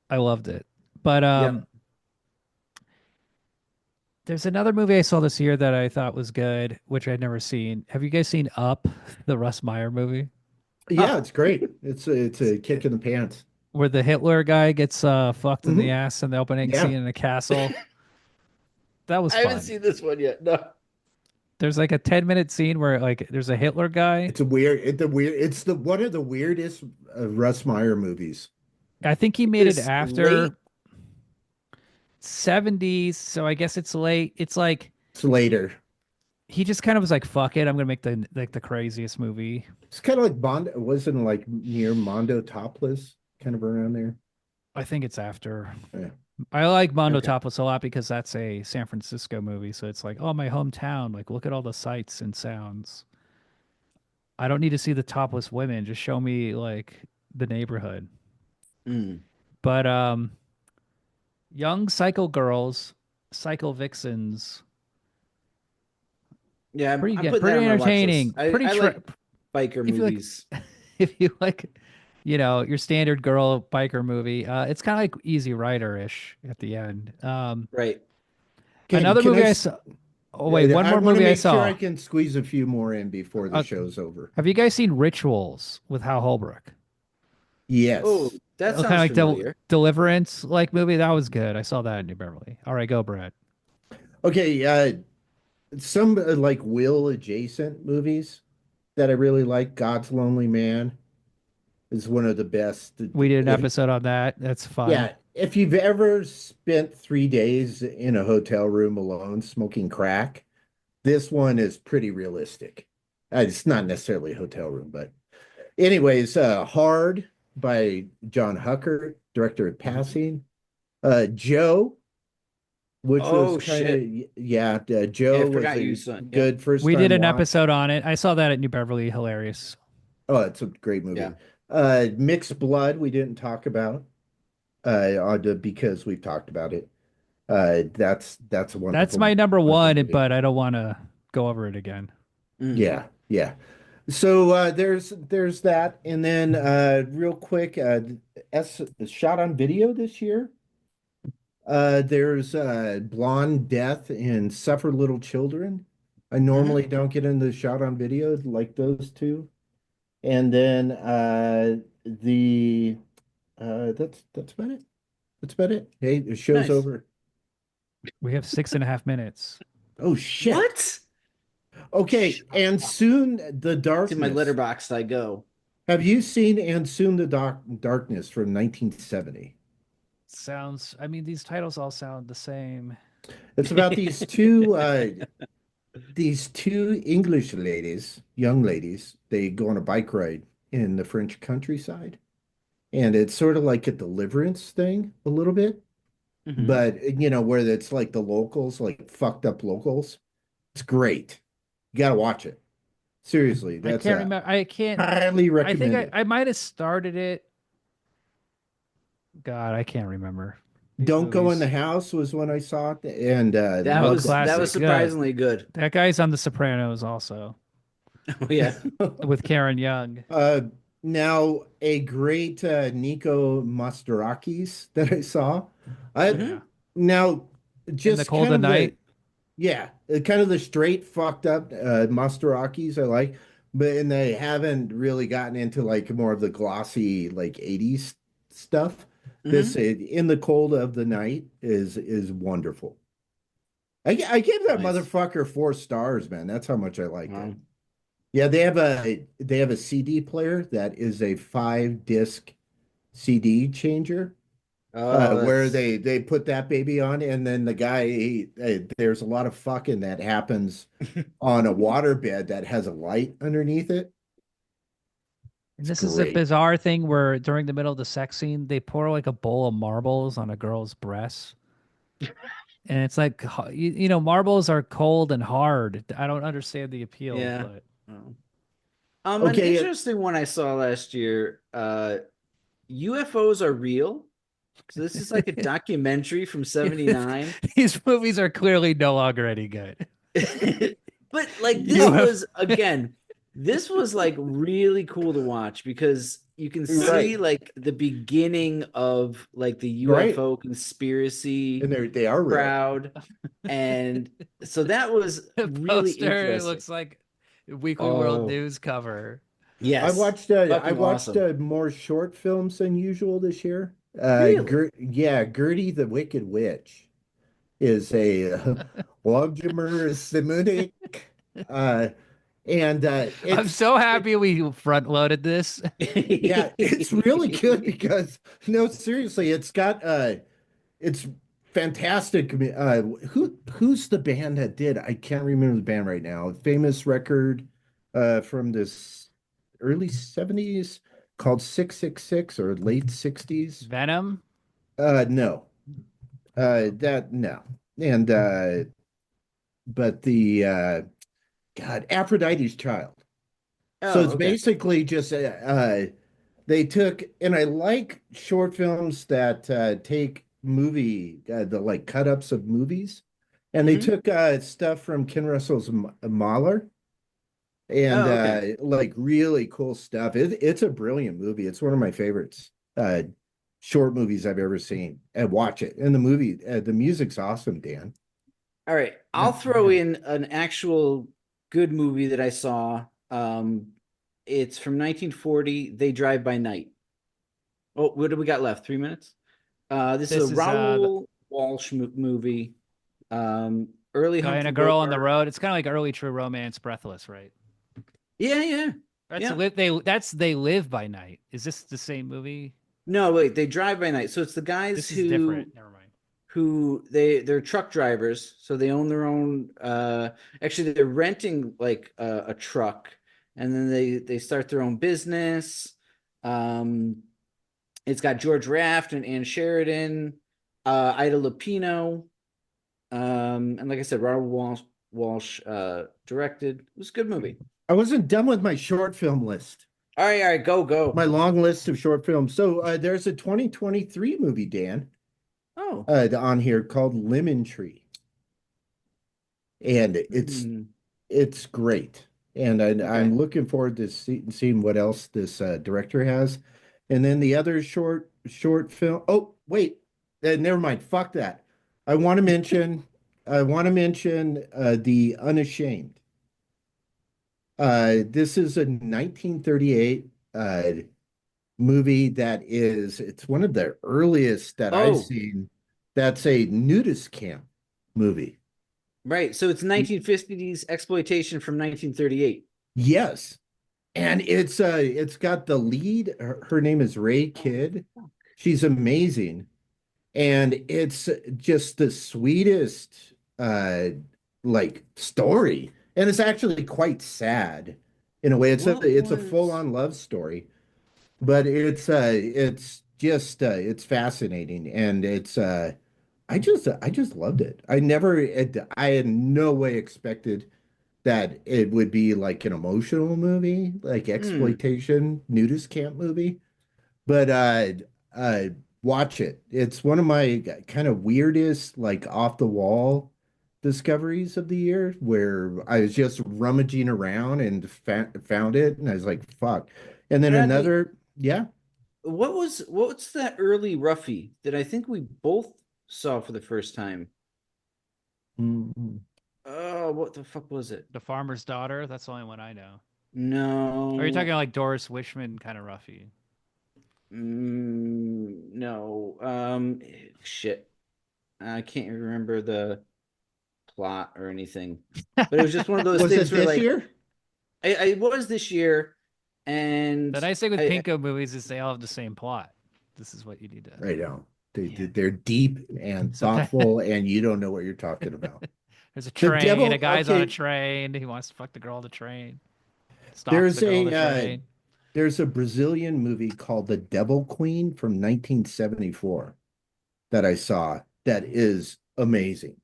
[SPEAKER 1] I loved it. But
[SPEAKER 3] Yep.
[SPEAKER 1] there's another movie I saw this year that I thought was good, which I'd never seen. Have you guys seen Up, the Russ Meyer movie?
[SPEAKER 2] Yeah, it's great. It's a kick in the pants.
[SPEAKER 1] Where the Hitler guy gets fucked in the
[SPEAKER 2] Hmm.
[SPEAKER 1] ass in the opening
[SPEAKER 2] Yeah.
[SPEAKER 1] scene in a castle. That was
[SPEAKER 3] I haven't
[SPEAKER 1] fun.
[SPEAKER 3] seen this one yet. No.
[SPEAKER 1] There's like a 10-minute scene where like there's a Hitler guy.
[SPEAKER 2] It's the one of the weirdest Russ Meyer movies.
[SPEAKER 1] I think he made it
[SPEAKER 3] This late.
[SPEAKER 1] after 70s, so I guess it's late. It's like
[SPEAKER 2] It's later.
[SPEAKER 1] he just kind of was like, fuck it, I'm gonna make the craziest movie.
[SPEAKER 2] It's kind of like Bond. It wasn't like near Mondo Topless, kind of around there.
[SPEAKER 1] I think it's after.
[SPEAKER 2] Yeah.
[SPEAKER 1] I like Mondo
[SPEAKER 2] Okay.
[SPEAKER 1] Topless a lot because that's a San Francisco movie. So it's like, oh, my hometown. Like, look at all the sights and sounds. I don't need to see the topless women. Just show me like the neighborhood.
[SPEAKER 3] Mm.
[SPEAKER 1] But young cycle girls, cycle vixens,
[SPEAKER 3] Yeah, I'm putting that
[SPEAKER 1] pretty
[SPEAKER 3] on my watch
[SPEAKER 1] entertaining.
[SPEAKER 3] list. I like biker
[SPEAKER 1] If you like
[SPEAKER 3] movies.
[SPEAKER 1] if you like, your standard girl biker movie. It's kind of like Easy Rider ish at the end.
[SPEAKER 3] Right.
[SPEAKER 2] Can
[SPEAKER 1] Another
[SPEAKER 2] can
[SPEAKER 1] movie
[SPEAKER 2] I?
[SPEAKER 1] I
[SPEAKER 2] s-
[SPEAKER 1] saw. Oh wait, one
[SPEAKER 2] I
[SPEAKER 1] more
[SPEAKER 2] want to
[SPEAKER 1] movie I
[SPEAKER 2] make sure I
[SPEAKER 1] saw.
[SPEAKER 2] can squeeze a few more in before the
[SPEAKER 1] Uh,
[SPEAKER 2] show's over.
[SPEAKER 1] have you guys seen Rituals with Hal Holbrook?
[SPEAKER 2] Yes.
[SPEAKER 3] Oh, that
[SPEAKER 1] Kind of
[SPEAKER 3] sounds
[SPEAKER 1] like
[SPEAKER 3] familiar.
[SPEAKER 1] Deliverance like movie. That was good. I saw that in New Beverly. All right, go Brad.
[SPEAKER 2] Okay. Some like Will adjacent movies that I really like. God's Lonely Man is one of the best.
[SPEAKER 1] We did an
[SPEAKER 2] If
[SPEAKER 1] episode on that. That's fun.
[SPEAKER 2] Yeah, if you've ever spent 3 days in a hotel room alone smoking crack, this one is pretty realistic. It's not necessarily a hotel room, but anyways, Hard by John Hucker, director of Passing. Joe, which was
[SPEAKER 3] Oh
[SPEAKER 2] kind
[SPEAKER 3] shit.
[SPEAKER 2] of yeah,
[SPEAKER 3] Yeah, I
[SPEAKER 2] Joe was
[SPEAKER 3] forgot you
[SPEAKER 2] a
[SPEAKER 3] son. Yep.
[SPEAKER 2] good first
[SPEAKER 1] We did
[SPEAKER 2] time
[SPEAKER 1] an
[SPEAKER 2] watch.
[SPEAKER 1] episode on it. I saw that at New Beverly. Hilarious.
[SPEAKER 2] Oh, it's a great movie.
[SPEAKER 3] Yeah.
[SPEAKER 2] Mixed Blood, we didn't talk about because we've talked about it. That's a
[SPEAKER 1] That's
[SPEAKER 2] wonderful,
[SPEAKER 1] my number
[SPEAKER 2] wonderful
[SPEAKER 1] one,
[SPEAKER 2] movie.
[SPEAKER 1] but I don't want to go over it again.
[SPEAKER 3] Mm.
[SPEAKER 2] Yeah, yeah. So there's that, and then real quick, S shot on video this year. There's Blonde Death and Suffer Little Children. I
[SPEAKER 3] Hmm.
[SPEAKER 2] normally don't get into shot on video like those two. And then the that's about it. That's about it. Hey, the show's
[SPEAKER 3] Nice.
[SPEAKER 2] over.
[SPEAKER 1] We have 6.5 minutes.
[SPEAKER 2] Oh shit.
[SPEAKER 3] What?
[SPEAKER 2] Okay, and soon the
[SPEAKER 3] To my
[SPEAKER 2] darkness.
[SPEAKER 3] letterbox I go.
[SPEAKER 2] Have you seen And Soon the Darkness from 1970?
[SPEAKER 1] Sounds. I mean, these titles all sound the same.
[SPEAKER 2] It's about these two English ladies, young ladies. They go on a bike ride in the French countryside, and it's sort of like a Deliverance thing a little bit,
[SPEAKER 3] Hmm.
[SPEAKER 2] but where it's like the locals, like fucked up locals. It's great. You gotta watch it. Seriously,
[SPEAKER 1] I
[SPEAKER 2] that's
[SPEAKER 1] can't
[SPEAKER 2] a
[SPEAKER 1] remember. I can't.
[SPEAKER 2] highly
[SPEAKER 1] I think
[SPEAKER 2] recommended.
[SPEAKER 1] I might have started it. God, I can't remember these
[SPEAKER 2] Don't Go in the
[SPEAKER 1] movies.
[SPEAKER 2] House was when I saw it, and
[SPEAKER 3] That
[SPEAKER 1] Oh,
[SPEAKER 3] was
[SPEAKER 1] classic. Good.
[SPEAKER 3] surprisingly good.
[SPEAKER 1] That guy's on The Sopranos also
[SPEAKER 3] Oh yeah.
[SPEAKER 1] with Karen Young.
[SPEAKER 2] uh, now a great Nico Mastorakis that I saw. I
[SPEAKER 3] Hmm.
[SPEAKER 1] Yeah.
[SPEAKER 2] now
[SPEAKER 1] In the
[SPEAKER 2] just
[SPEAKER 1] Cold
[SPEAKER 2] kind
[SPEAKER 1] of
[SPEAKER 2] of the
[SPEAKER 1] Night.
[SPEAKER 2] yeah, kind of the straight fucked up Mastorakis I like, but and they haven't really gotten into like more of the glossy like 80s stuff. This
[SPEAKER 3] Hmm.
[SPEAKER 2] In the Cold of the Night is wonderful. I gave that
[SPEAKER 3] Nice.
[SPEAKER 2] motherfucker 4 stars, man. That's how much I liked it.
[SPEAKER 3] Wow.
[SPEAKER 2] Yeah, they have a CD player that is a 5 disc CD changer,
[SPEAKER 3] Oh,
[SPEAKER 2] where
[SPEAKER 3] that's
[SPEAKER 2] they put that baby on, and then the guy there's a lot of fucking that happens on a waterbed that has a light underneath it.
[SPEAKER 1] And
[SPEAKER 2] It's
[SPEAKER 1] this is a
[SPEAKER 2] great.
[SPEAKER 1] bizarre thing where during the middle of the sex scene, they pour like a bowl of marbles on a girl's breasts. And it's like marbles are cold and hard. I don't understand the appeal,
[SPEAKER 3] Yeah.
[SPEAKER 1] but
[SPEAKER 3] Oh. An
[SPEAKER 2] Okay,
[SPEAKER 3] interesting one I saw last year. UFOs are real. So this is like a documentary from '79.
[SPEAKER 1] these movies are clearly no longer any good.
[SPEAKER 3] But like this
[SPEAKER 1] UFO
[SPEAKER 3] was again, this was like really cool to watch because you can see
[SPEAKER 2] right,
[SPEAKER 3] like the beginning of like the
[SPEAKER 2] right,
[SPEAKER 3] UFO conspiracy
[SPEAKER 2] and they are real.
[SPEAKER 3] crowd. And so that was really
[SPEAKER 1] poster. It
[SPEAKER 3] interesting.
[SPEAKER 1] looks like Weekly World
[SPEAKER 2] Oh,
[SPEAKER 1] News cover.
[SPEAKER 3] Yes.
[SPEAKER 2] I
[SPEAKER 3] Fucking
[SPEAKER 2] watched
[SPEAKER 3] awesome.
[SPEAKER 2] more short films than usual this year.
[SPEAKER 3] Really?
[SPEAKER 2] Yeah, Gertie the Wicked Witch is a Waldemar Simudik. Uh, and
[SPEAKER 1] I'm
[SPEAKER 2] it's
[SPEAKER 1] so happy we front loaded this.
[SPEAKER 2] yeah, it's really good because no, seriously, it's fantastic. Who's the band that did? I can't remember the band right now. A famous record from this early 70s called 666 or late 60s.
[SPEAKER 1] Venom.
[SPEAKER 2] No. That no. And but the God, Aphrodite's Child. So
[SPEAKER 3] Oh,
[SPEAKER 2] it's
[SPEAKER 3] okay.
[SPEAKER 2] basically just they took, and I like short films that take the like cut ups of movies, and they
[SPEAKER 3] Hmm.
[SPEAKER 2] took stuff from Ken Russell's Mahler and
[SPEAKER 3] Oh, okay.
[SPEAKER 2] like really cool stuff. It's a brilliant movie. It's one of my favorites. Short movies I've ever seen. And watch it. And the music's awesome, Dan.
[SPEAKER 3] All right.
[SPEAKER 2] Yeah,
[SPEAKER 3] I'll throw in an actual good movie that I saw. It's from 1940, They Drive by Night. Oh, what do we got left? 3 minutes? This is a
[SPEAKER 1] This is
[SPEAKER 3] Raoul Walsh movie. Early
[SPEAKER 1] Guy and
[SPEAKER 3] Humphrey
[SPEAKER 1] a girl on the
[SPEAKER 3] Bogart.
[SPEAKER 1] road. It's kind of like early True Romance, Breathless, right?
[SPEAKER 3] Yeah, yeah,
[SPEAKER 1] That's
[SPEAKER 3] yeah.
[SPEAKER 1] they live by night. Is this the same movie?
[SPEAKER 3] No, wait, They Drive by Night. So it's the guys
[SPEAKER 1] This is different. Never mind.
[SPEAKER 3] who they're truck drivers, so they own their own actually they're renting like a truck, and then they start their own business. um it's got George Raft and Ann Sheridan, Ida Lupino, and like I said, Robert Walsh directed. It was a good movie.
[SPEAKER 2] I wasn't done with my short film list.
[SPEAKER 3] All right, go.
[SPEAKER 2] My long list of short films. So there's a 2023 movie, Dan,
[SPEAKER 3] Oh.
[SPEAKER 2] on here called Lemon Tree, and
[SPEAKER 3] Hmm.
[SPEAKER 2] it's great. And
[SPEAKER 3] Okay.
[SPEAKER 2] I'm looking forward to seeing what else this director has. And then the other short film. Oh, wait, never mind. Fuck that. I want to mention The Unashamed. This is a 1938 movie it's one of the earliest that I've
[SPEAKER 3] Oh,
[SPEAKER 2] seen that's a nudist camp movie.
[SPEAKER 3] right, so it's 1950s exploitation from 1938.
[SPEAKER 2] Yes. And it's got the lead, her name is Ray Kidd. She's amazing. And it's just the sweetest like story. And it's actually quite sad in a way.
[SPEAKER 3] What
[SPEAKER 2] It's a
[SPEAKER 3] was
[SPEAKER 2] full-on love story, but it's just it's fascinating and it's I just loved it. I had no way expected that it would be like an emotional movie, like
[SPEAKER 3] Hmm.
[SPEAKER 2] exploitation nudist camp movie. But uh watch it. It's one of my kind of weirdest, like off the wall discoveries of the year where I was just rummaging around and found it and I was like, fuck. And then
[SPEAKER 3] Bradley,
[SPEAKER 2] yeah.
[SPEAKER 3] what's that early roughie that I think we both saw for the first time?
[SPEAKER 2] Mhm.
[SPEAKER 3] Oh, what the fuck was it?
[SPEAKER 1] The Farmer's Daughter. That's the only one I know. Or are you talking
[SPEAKER 3] No.
[SPEAKER 1] like Doris Wishman kind of roughy?
[SPEAKER 3] No. Shit. I can't even remember the plot or anything. But it was just one of those
[SPEAKER 2] Was
[SPEAKER 3] things
[SPEAKER 2] it
[SPEAKER 3] where
[SPEAKER 2] this
[SPEAKER 3] like
[SPEAKER 2] year?
[SPEAKER 3] I was this year,
[SPEAKER 1] The
[SPEAKER 3] and
[SPEAKER 1] nice thing with
[SPEAKER 3] I
[SPEAKER 1] Pinko movies is they all have the same plot. This is what you need to.
[SPEAKER 2] Right now.
[SPEAKER 3] yeah.
[SPEAKER 2] They're deep and
[SPEAKER 1] Sometimes
[SPEAKER 2] thoughtful, and you don't know what you're talking about.
[SPEAKER 1] there's a
[SPEAKER 2] The
[SPEAKER 1] train. A
[SPEAKER 2] devil,
[SPEAKER 1] guy's on a
[SPEAKER 2] okay,
[SPEAKER 1] train. He wants to fuck the girl on the train. Stalks the
[SPEAKER 2] there's
[SPEAKER 1] girl on
[SPEAKER 2] a
[SPEAKER 1] the train.
[SPEAKER 2] there's a Brazilian movie called The Devil Queen from 1974 that I saw that is amazing.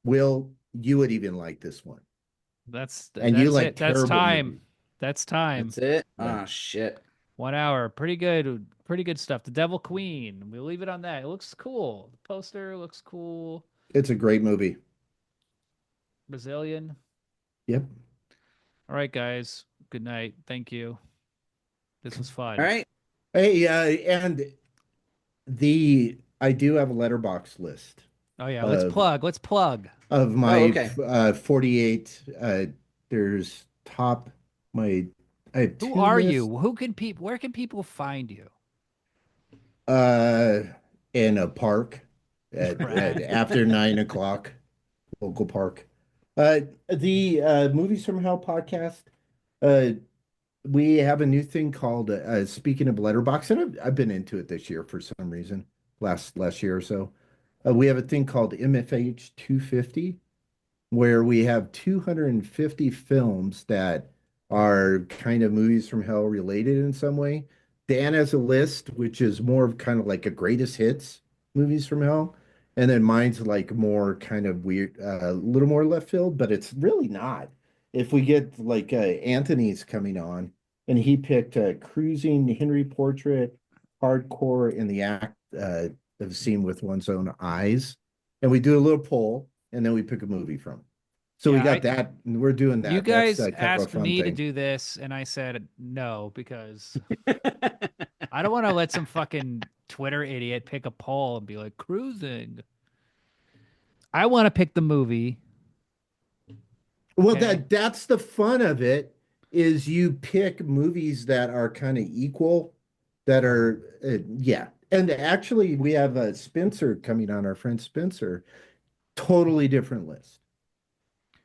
[SPEAKER 2] Will, you would even like this one.
[SPEAKER 1] That's
[SPEAKER 2] And you
[SPEAKER 1] that's
[SPEAKER 2] like
[SPEAKER 1] it. That's
[SPEAKER 2] terrible
[SPEAKER 1] time.
[SPEAKER 2] movies.
[SPEAKER 1] That's time.
[SPEAKER 3] That's it.
[SPEAKER 2] Yeah.
[SPEAKER 3] Oh shit.
[SPEAKER 1] 1 hour. Pretty good. Pretty good stuff. The Devil Queen. We'll leave it on that. It looks cool. The poster looks cool.
[SPEAKER 2] It's a great movie.
[SPEAKER 1] Brazilian.
[SPEAKER 2] Yep.
[SPEAKER 1] All right, guys. Good night. Thank you. This was fun.
[SPEAKER 3] All right.
[SPEAKER 2] Hey, and I do have a letterbox list
[SPEAKER 1] Oh yeah.
[SPEAKER 2] of
[SPEAKER 1] Let's plug.
[SPEAKER 2] my
[SPEAKER 3] okay.
[SPEAKER 2] 48. There's top my. I have
[SPEAKER 1] Who
[SPEAKER 2] two
[SPEAKER 1] are
[SPEAKER 2] lists.
[SPEAKER 1] you? Who can people? Where can people find you?
[SPEAKER 2] In a park at after 9 o'clock, local park. The Movies from Hell podcast. Uh, we have a new thing called speaking of Letterboxd, and I've been into it this year for some reason, last year or so. We have a thing called MFH 250, where we have 250 films that are kind of movies from hell related in some way. Dan has a list, which is more of kind of like a greatest hits movies from hell. And then mine's like more kind of weird, a little more left field, but it's really not. If we get like Anthony's coming on, and he picked Cruising, Henry Portrait, Hardcore, and the act of Seeing with One's Own Eyes. And we do a little poll, and then we pick a movie from. So we
[SPEAKER 1] Yeah,
[SPEAKER 2] got that. And we're doing that.
[SPEAKER 1] You
[SPEAKER 2] That's
[SPEAKER 1] guys
[SPEAKER 2] kind of a
[SPEAKER 1] asked
[SPEAKER 2] fun
[SPEAKER 1] me to
[SPEAKER 2] thing.
[SPEAKER 1] do this, and I said no because I don't want to let some fucking Twitter idiot pick a poll and be like cruising. I want to pick the movie.
[SPEAKER 2] Well,
[SPEAKER 1] Okay.
[SPEAKER 2] that's the fun of it is you pick movies that are kind of equal, that are yeah. And actually, we have Spencer coming on, our friend Spencer. Totally different list.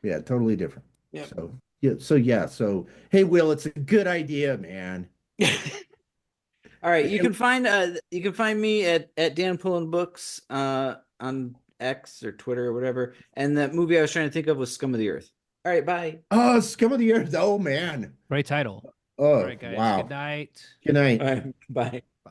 [SPEAKER 2] Yeah, totally different.
[SPEAKER 3] Yep.
[SPEAKER 2] So hey, Will, it's a good idea, man.
[SPEAKER 3] All right, you can find me at Dan Pullen Books on X or Twitter or whatever. And that movie I was trying to think of was Scum of the Earth. All right, bye.
[SPEAKER 2] Oh, Scum of the Earth. Oh man.
[SPEAKER 1] Great title.
[SPEAKER 2] Oh,
[SPEAKER 1] All right, guys.
[SPEAKER 2] wow.
[SPEAKER 1] Good night.
[SPEAKER 2] Good night.
[SPEAKER 3] All right, bye.